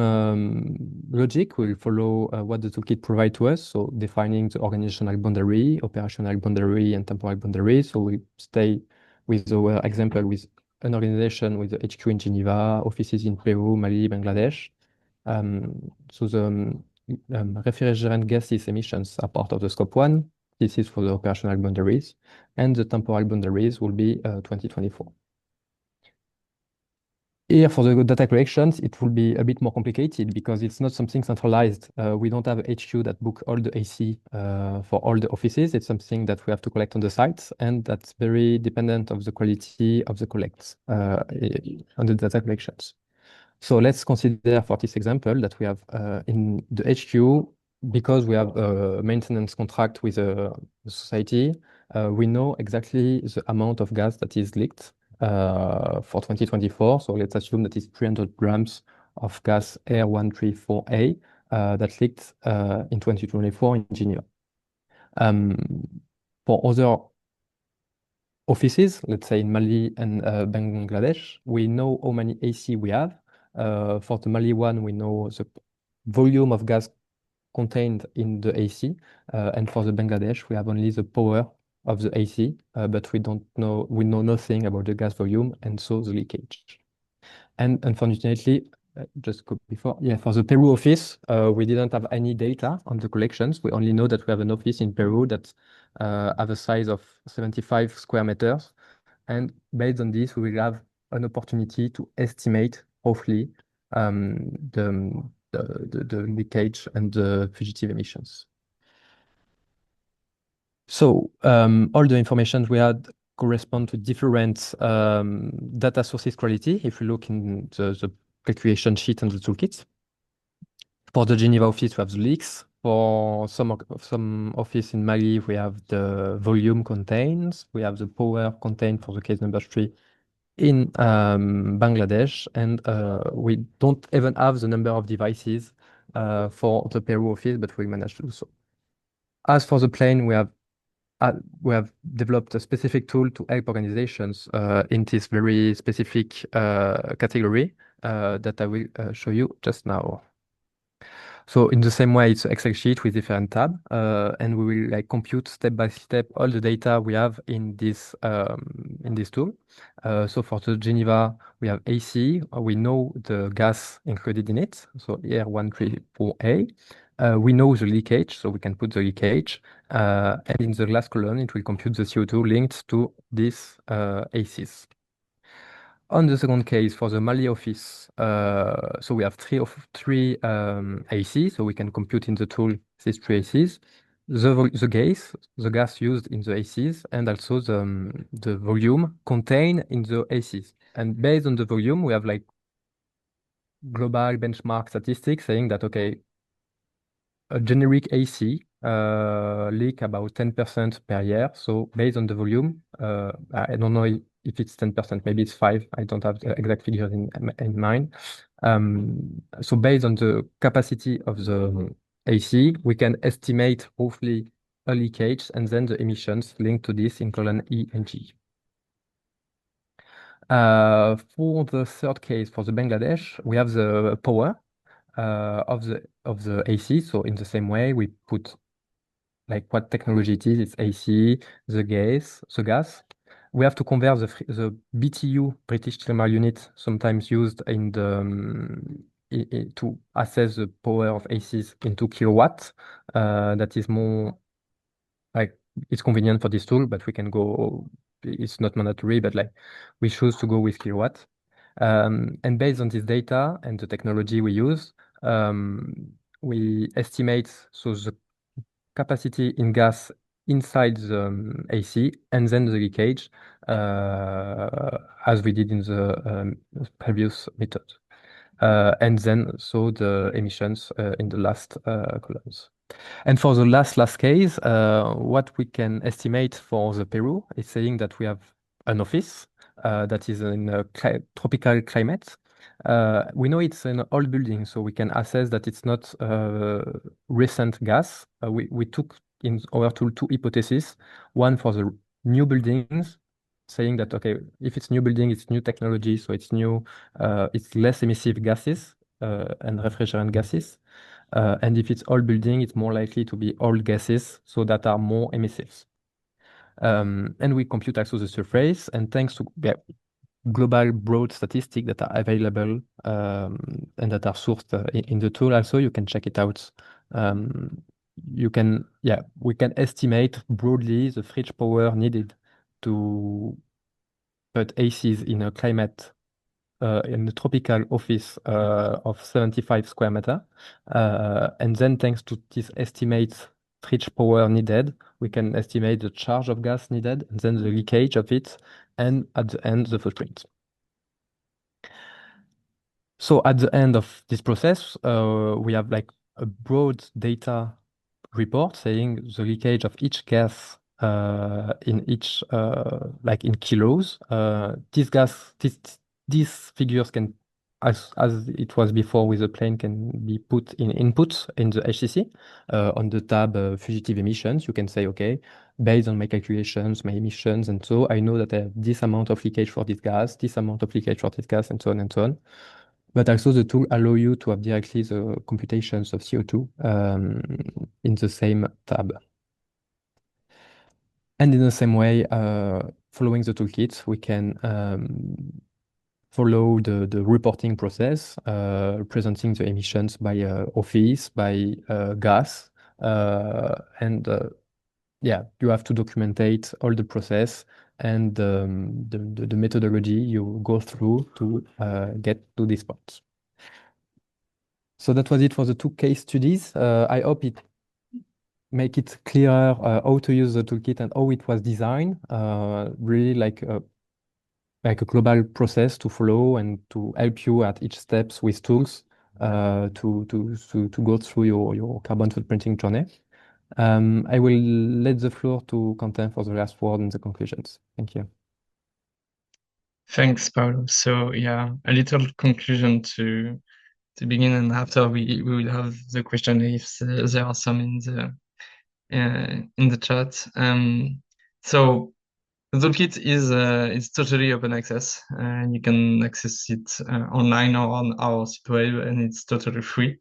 logic, we'll follow what the toolkit provides to us. So defining the organizational boundary, operational boundary, and temporal boundary. So we stay with our example with an organization with the HQ in Geneva, offices in Peru, Mali, Bangladesh. So the refrigerant gases emissions are part of the scope 1. This is for the operational boundaries, and the temporal boundaries will be 2024. Here, for the data collections, it will be a bit more complicated because it's not something centralized. We don't have a HQ that book all the AC for all the offices. It's something that we have to collect on the sites, and that's very dependent of the quality of the collects on the data collections. So let's consider for this example that we have in the HQ, because we have a maintenance contract with the society, we know exactly the amount of gas that is leaked for 2024. So let's assume that it's 300 grams of gas R134A that leaked in 2024 in Geneva. For other offices, let's say in Mali and Bangladesh, we know how many AC we have. For the Mali one, we know the volume of gas contained in the AC, and for the Bangladesh, we have only the power of the AC, but we know nothing about the gas volume and so the leakage. And unfortunately, just go before, yeah, for the Peru office, we didn't have any data on the collections. We only know that we have an office in Peru that have a size of 75 square meters. And based on this, we will have an opportunity to estimate roughly the leakage and the fugitive emissions. So all the information we had correspond to different data sources quality. If you look in the calculation sheet and the toolkit. For the Geneva office, we have the leaks. For some office in Mali, we have the volume contained. We have the power contained for the case number 3 in Bangladesh, and we don't even have the number of devices for the Peru office, but we managed to do so. As for the plane, we have developed a specific tool to help organizations in this very specific category. that I will show you just now. So in the same way, it's an Excel sheet with different tabs, and we will like compute step by step all the data we have in this tool. So for the Geneva, we have AC. We know the gas included in it. So here 134A. We know the leakage, so we can put the leakage. And in the last column, it will compute the CO2 linked to this ACs. On the second case, for the Mali office, so we have three ACs, so we can compute in the tool these three ACs, the gas used in the ACs, and also the volume contained in the ACs. And based on the volume, we have like global benchmark statistics saying that, okay, a generic AC leak about 10% per year. So based on the volume, I don't know if it's 10%, maybe it's 5. I don't have the exact figures in mind. So based on the capacity of the AC, we can estimate roughly a leakage and then the emissions linked to this in column E and G. For the third case, for the Bangladesh, we have the power of the AC. So in the same way, we put like what technology it is. It's AC, the gas. We have to convert the BTU, British Thermal Unit, sometimes used in the to assess the power of ACs into kilowatt. That is more like it's convenient for this tool, but we can go. It's not mandatory, but like we choose to go with kilowatt. And based on this data and the technology we use, we estimate the capacity in gas inside the AC and then the leakage as we did in the previous method. And then the emissions in the last columns. And for the last case, what we can estimate for the Peru is saying that we have an office that is in a tropical climate. We know it's an old building, so we can assess that it's not recent gas. We took in our tool two hypotheses. One for the new buildings, saying that, okay, if it's new building, it's new technology, so it's new, it's less emissive gases and refrigerant gases. And if it's old building, it's more likely to be old gases, so that are more emissive. And we compute also the surface, and thanks to global broad statistics that are available and that are sourced in the tool, also you can check it out. We can estimate broadly the fridge power needed to put ACs in a climate in a tropical office of 75 square meter. And then thanks to this estimate fridge power needed, we can estimate the charge of gas needed, and then the leakage of it, and at the end, the footprint. So at the end of this process, we have like a broad data report saying the leakage of each gas in each like in kilos. These figures can, as it was before with the plane, can be put in inputs in the HCC on the tab fugitive emissions. You can say, okay, based on my calculations, my emissions, and so I know that I have this amount of leakage for this gas, this amount of leakage for this gas, and so on and so on. But also the tool allow you to have directly the computations of CO2 in the same tab. And in the same way, following the toolkit, we can follow the reporting process, presenting the emissions by office, by gas, and you have to documentate all the process and the methodology you go through to get to this point. So that was it for the two case studies. I hope it make it clearer how to use the toolkit and how it was designed. Really like a global process to follow and to help you at each steps with tools to go through your carbon footprinting journey. I will let the floor to Quentin for the last word and the conclusions. Thank you. Thanks, Paulo. So yeah, a little conclusion to begin, and after we will have the question if there are some in the chat. So The toolkit is totally open access, and you can access it online or on our site web, and it's totally free.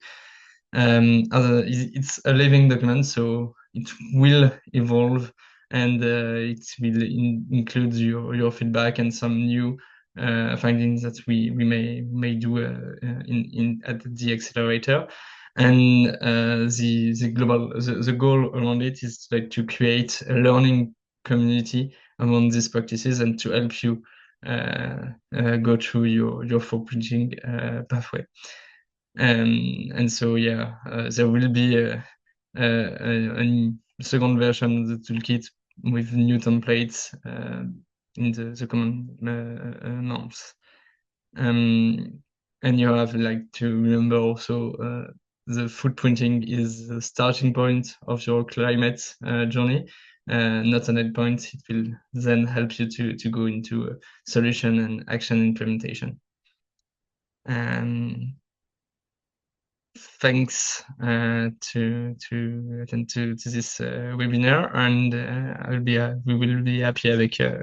It's a living document, so it will evolve, and it will include your feedback and some new findings that we may do at the accelerator. And the goal around it is like to create a learning community among these practices and to help you go through your footprinting pathway. And so yeah, there will be a second version of the toolkit with new templates in the common norms. And you have like to remember also the footprinting is the starting point of your climate journey, not an end point. It will then help you to go into solution and action implementation. Thanks to attend to this webinar, and we will be happy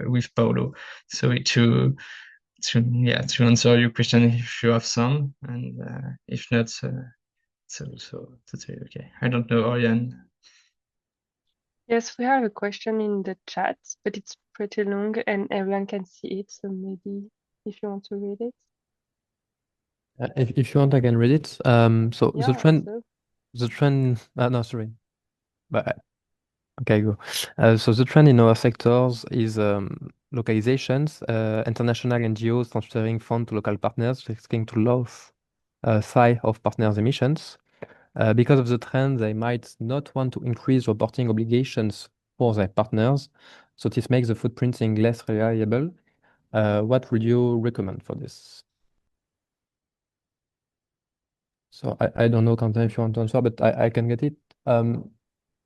with Paulo. So to answer your question if you have some, and if not, it's also totally okay. I don't know, Oriane. Yes, we have a question in the chat, but it's pretty long and everyone can see it. So maybe if you want to read it. If you want, I can read it. So Yeah, the trend. No, sorry. But okay, go. So the trend in our sectors is localizations, international NGOs transferring funds to local partners, risking to lose sight of partners' emissions. Because of the trend, they might not want to increase reporting obligations for their partners. So this makes the footprinting less reliable. What would you recommend for this? So I don't know, Quentin, if you want to answer, but I can get it.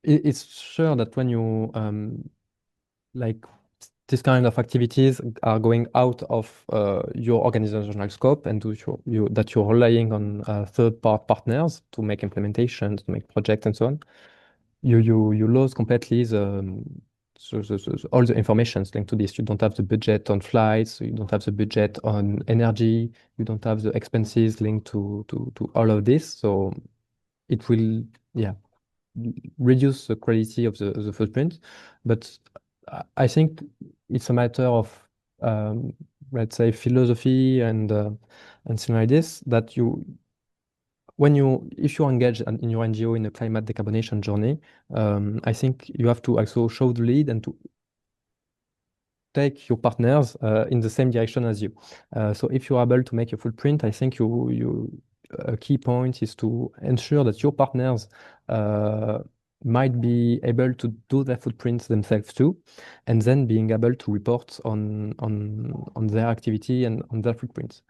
It's sure that when you like this kind of activities are going out of your organizational scope and that you're relying on third-party partners to make implementations, to make projects and so on, you lose completely all the information linked to this. You don't have the budget on flights, you don't have the budget on energy, you don't have the expenses linked to all of this. So it will, yeah, reduce the quality of the footprint. But I think it's a matter of, let's say, philosophy and something like this, that if you're engaged in your NGO in a climate decarbonization journey, I think you have to also show the lead and to take your partners in the same direction as you. So if you're able to make a footprint, I think a key point is to ensure that your partners might be able to do their footprints themselves too, and then being able to report on their activity and on their footprints.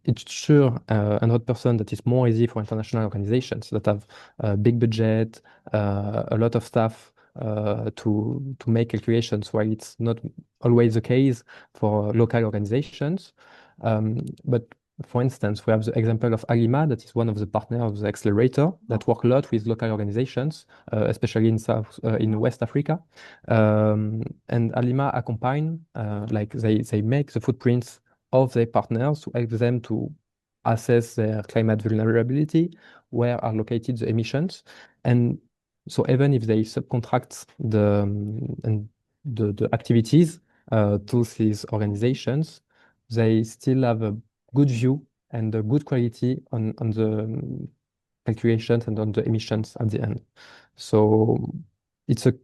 It's sure 100% that it's more easy for international organizations that have a big budget, a lot of staff to make calculations, while it's not always the case for local organizations. But for instance, we have the example of Alima, that is one of the partners of the accelerator that work a lot with local organizations, especially in West Africa. And Alima accompany, like they make the footprints of their partners to help them to assess their climate vulnerability, where are located the emissions. And so even if they subcontract the activities to these organizations, they still have a good view and a good quality on the calculations and on the emissions at the end. So it's a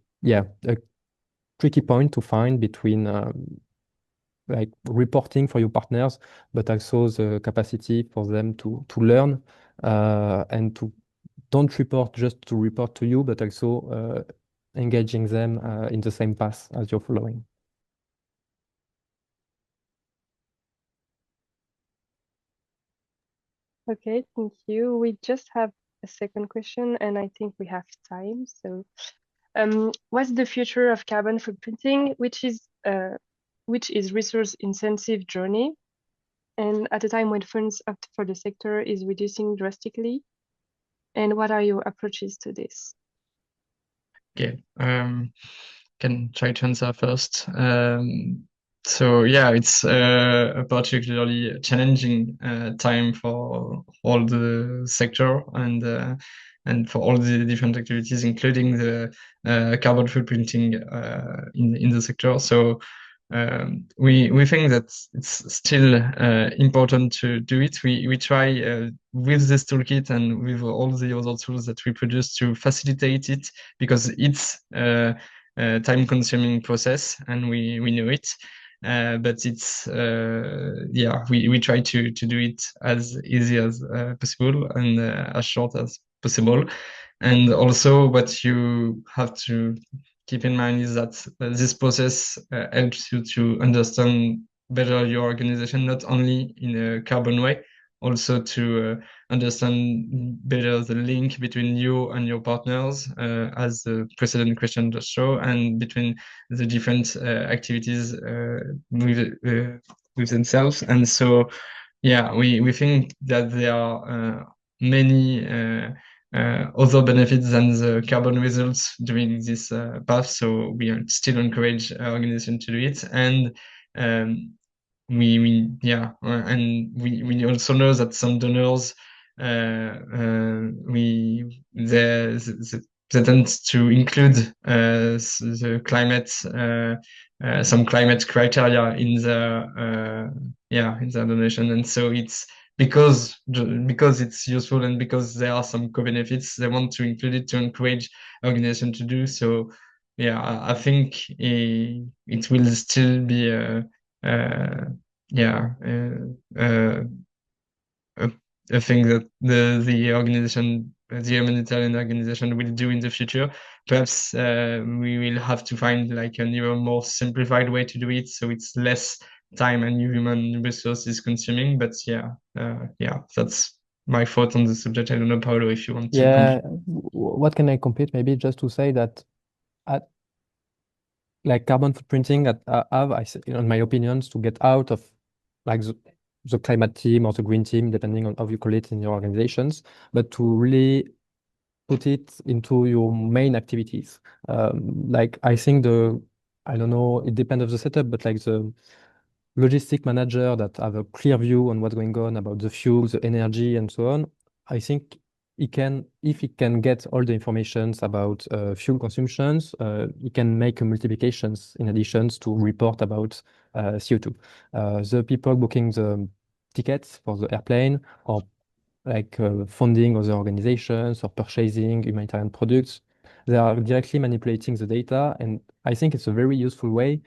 tricky point to find between like reporting for your partners, but also the capacity for them to learn and to don't report just to report to you, but also engaging them in the same path as you're following. Okay, thank you. We just have a second question, and I think we have time. So, what's the future of carbon footprinting, which is resource intensive journey, and at a time when funds up for the sector is reducing drastically? And what are your approaches to this? Okay. can try to answer first. So yeah, it's a particularly challenging time for all the sector and for all the different activities, including the carbon footprinting in the sector. So we think that it's still important to do it. We try with this toolkit and with all the other tools that we produce to facilitate it, because it's a time-consuming process, and we know it. But it's yeah, we try to do it as easy as possible and as short as possible. And also, what you have to keep in mind is that this process helps you to understand better your organization, not only in a carbon way, also to understand better the link between you and your partners, as the precedent question just showed, and between the different activities with themselves. And so, yeah, we think that there are many other benefits than the carbon results doing this path. So we still encourage organizations to do it. And we also know that some donors they tend to include the climate some climate criteria in the in their donation. And so it's because it's useful and because there are some co-benefits, they want to include it to encourage organizations to do so. Yeah, I think it will still be a thing that the organization, the humanitarian organization, will do in the future. Perhaps we will have to find like an even more simplified way to do it, so it's less time and human resources consuming. But that's my thought on the subject. I don't know, Paolo, if you want to Yeah, what can I complete? Maybe just to say that at like carbon footprinting in my opinions, to get out of like the climate team or the green team, depending on how you call it in your organizations, but to really put it into your main activities. Like I think I don't know, it depends of the setup, but like the logistic manager that have a clear view on what's going on about the fuel, the energy, and so on, I think if he can get all the informations about fuel consumptions, he can make multiplications in additions to report about CO2. The people booking the tickets for the airplane or like funding other organizations or purchasing humanitarian products, they are directly manipulating the data. And I think it's a very useful way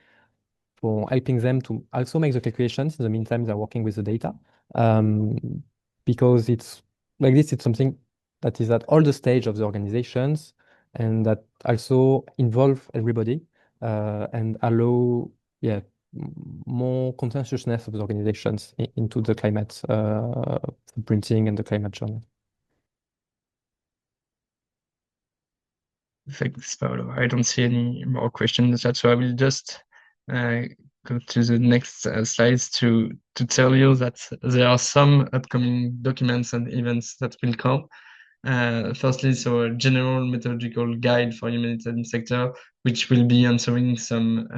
for helping them to also make the calculations. In the meantime, they're working with the data. Because it's like this, it's something that is at all the stage of the organizations and that also involve everybody and allow, more conscientiousness of the organizations into the climate footprinting and the climate journey. Thanks, Paolo. I don't see any more questions. So I will just go to the next slides to tell you that there are some upcoming documents and events that will come. Firstly, so a general methodological guide for humanitarian sector, which will be answering some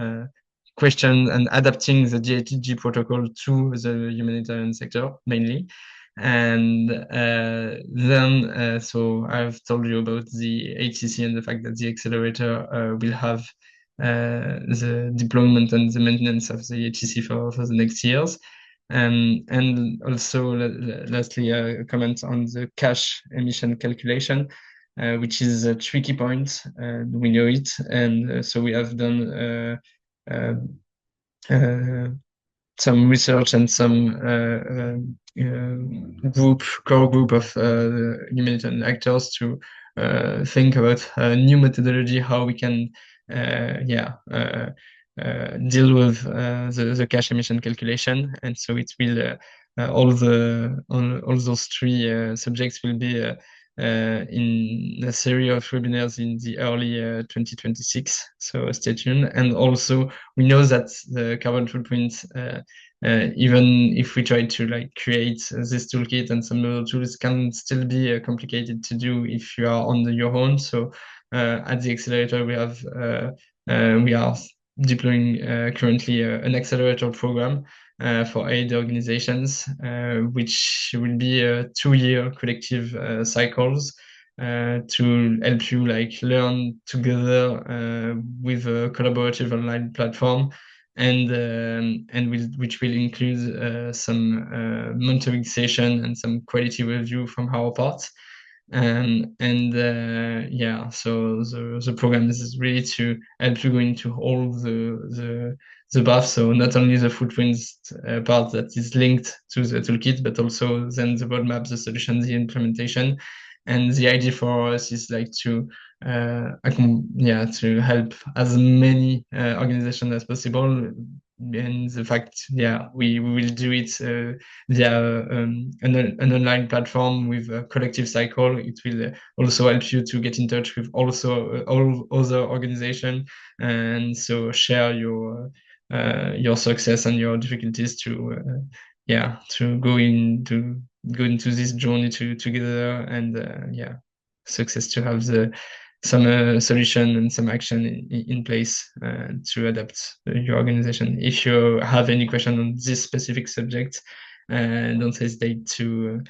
questions and adapting the GATG protocol to the humanitarian sector mainly. And then, so I've told you about the HCC and the fact that the accelerator will have the deployment and the maintenance of the HCC for the next years. And also, lastly, a comment on the cash emission calculation, which is a tricky point. We know it, and so we have done some research and some core group of humanitarian actors to think about a new methodology, how we can deal with the cash emission calculation. And so it will all those three subjects will be in a series of webinars in the early 2026. So stay tuned. And also, we know that the carbon footprint, even if we try to like create this toolkit and some other tools, can still be complicated to do if you are on your own. So at the accelerator, we have we are deploying currently an accelerator program for aid organizations, which will be 2-year collective cycles to help you learn together with a collaborative online platform, and which will include some monitoring session and some quality review from our part. Yeah, so the program is really to help you go into all the path. So not only the footprints part that is linked to the toolkit, but also then the roadmap, the solution, the implementation. And the idea for us is to to help as many organizations as possible. And the fact, we will do it via an online platform with a collective cycle. It will also help you to get in touch with also all other organizations, and so share your success and your difficulties to go into this journey together, and success to have some solution and some action in place to adapt your organization. If you have any question on this specific subject, don't hesitate to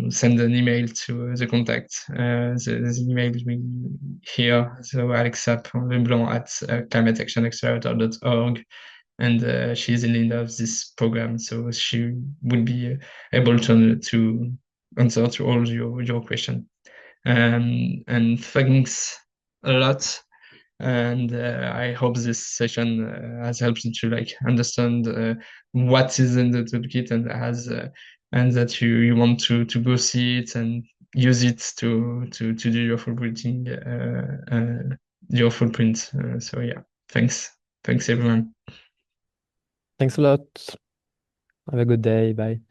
send an email to the contact. The email we here, so Alexa.Leblanc at climateactionaccelerator.org, and she's in lead of this program, so she would be able to answer to all your questions. And thanks a lot. And I hope this session has helped you to understand what is in the toolkit, and that you want to go see it and use it to do your footprinting, your footprint. So yeah, thanks everyone. Thanks a lot. Have a good day. Bye.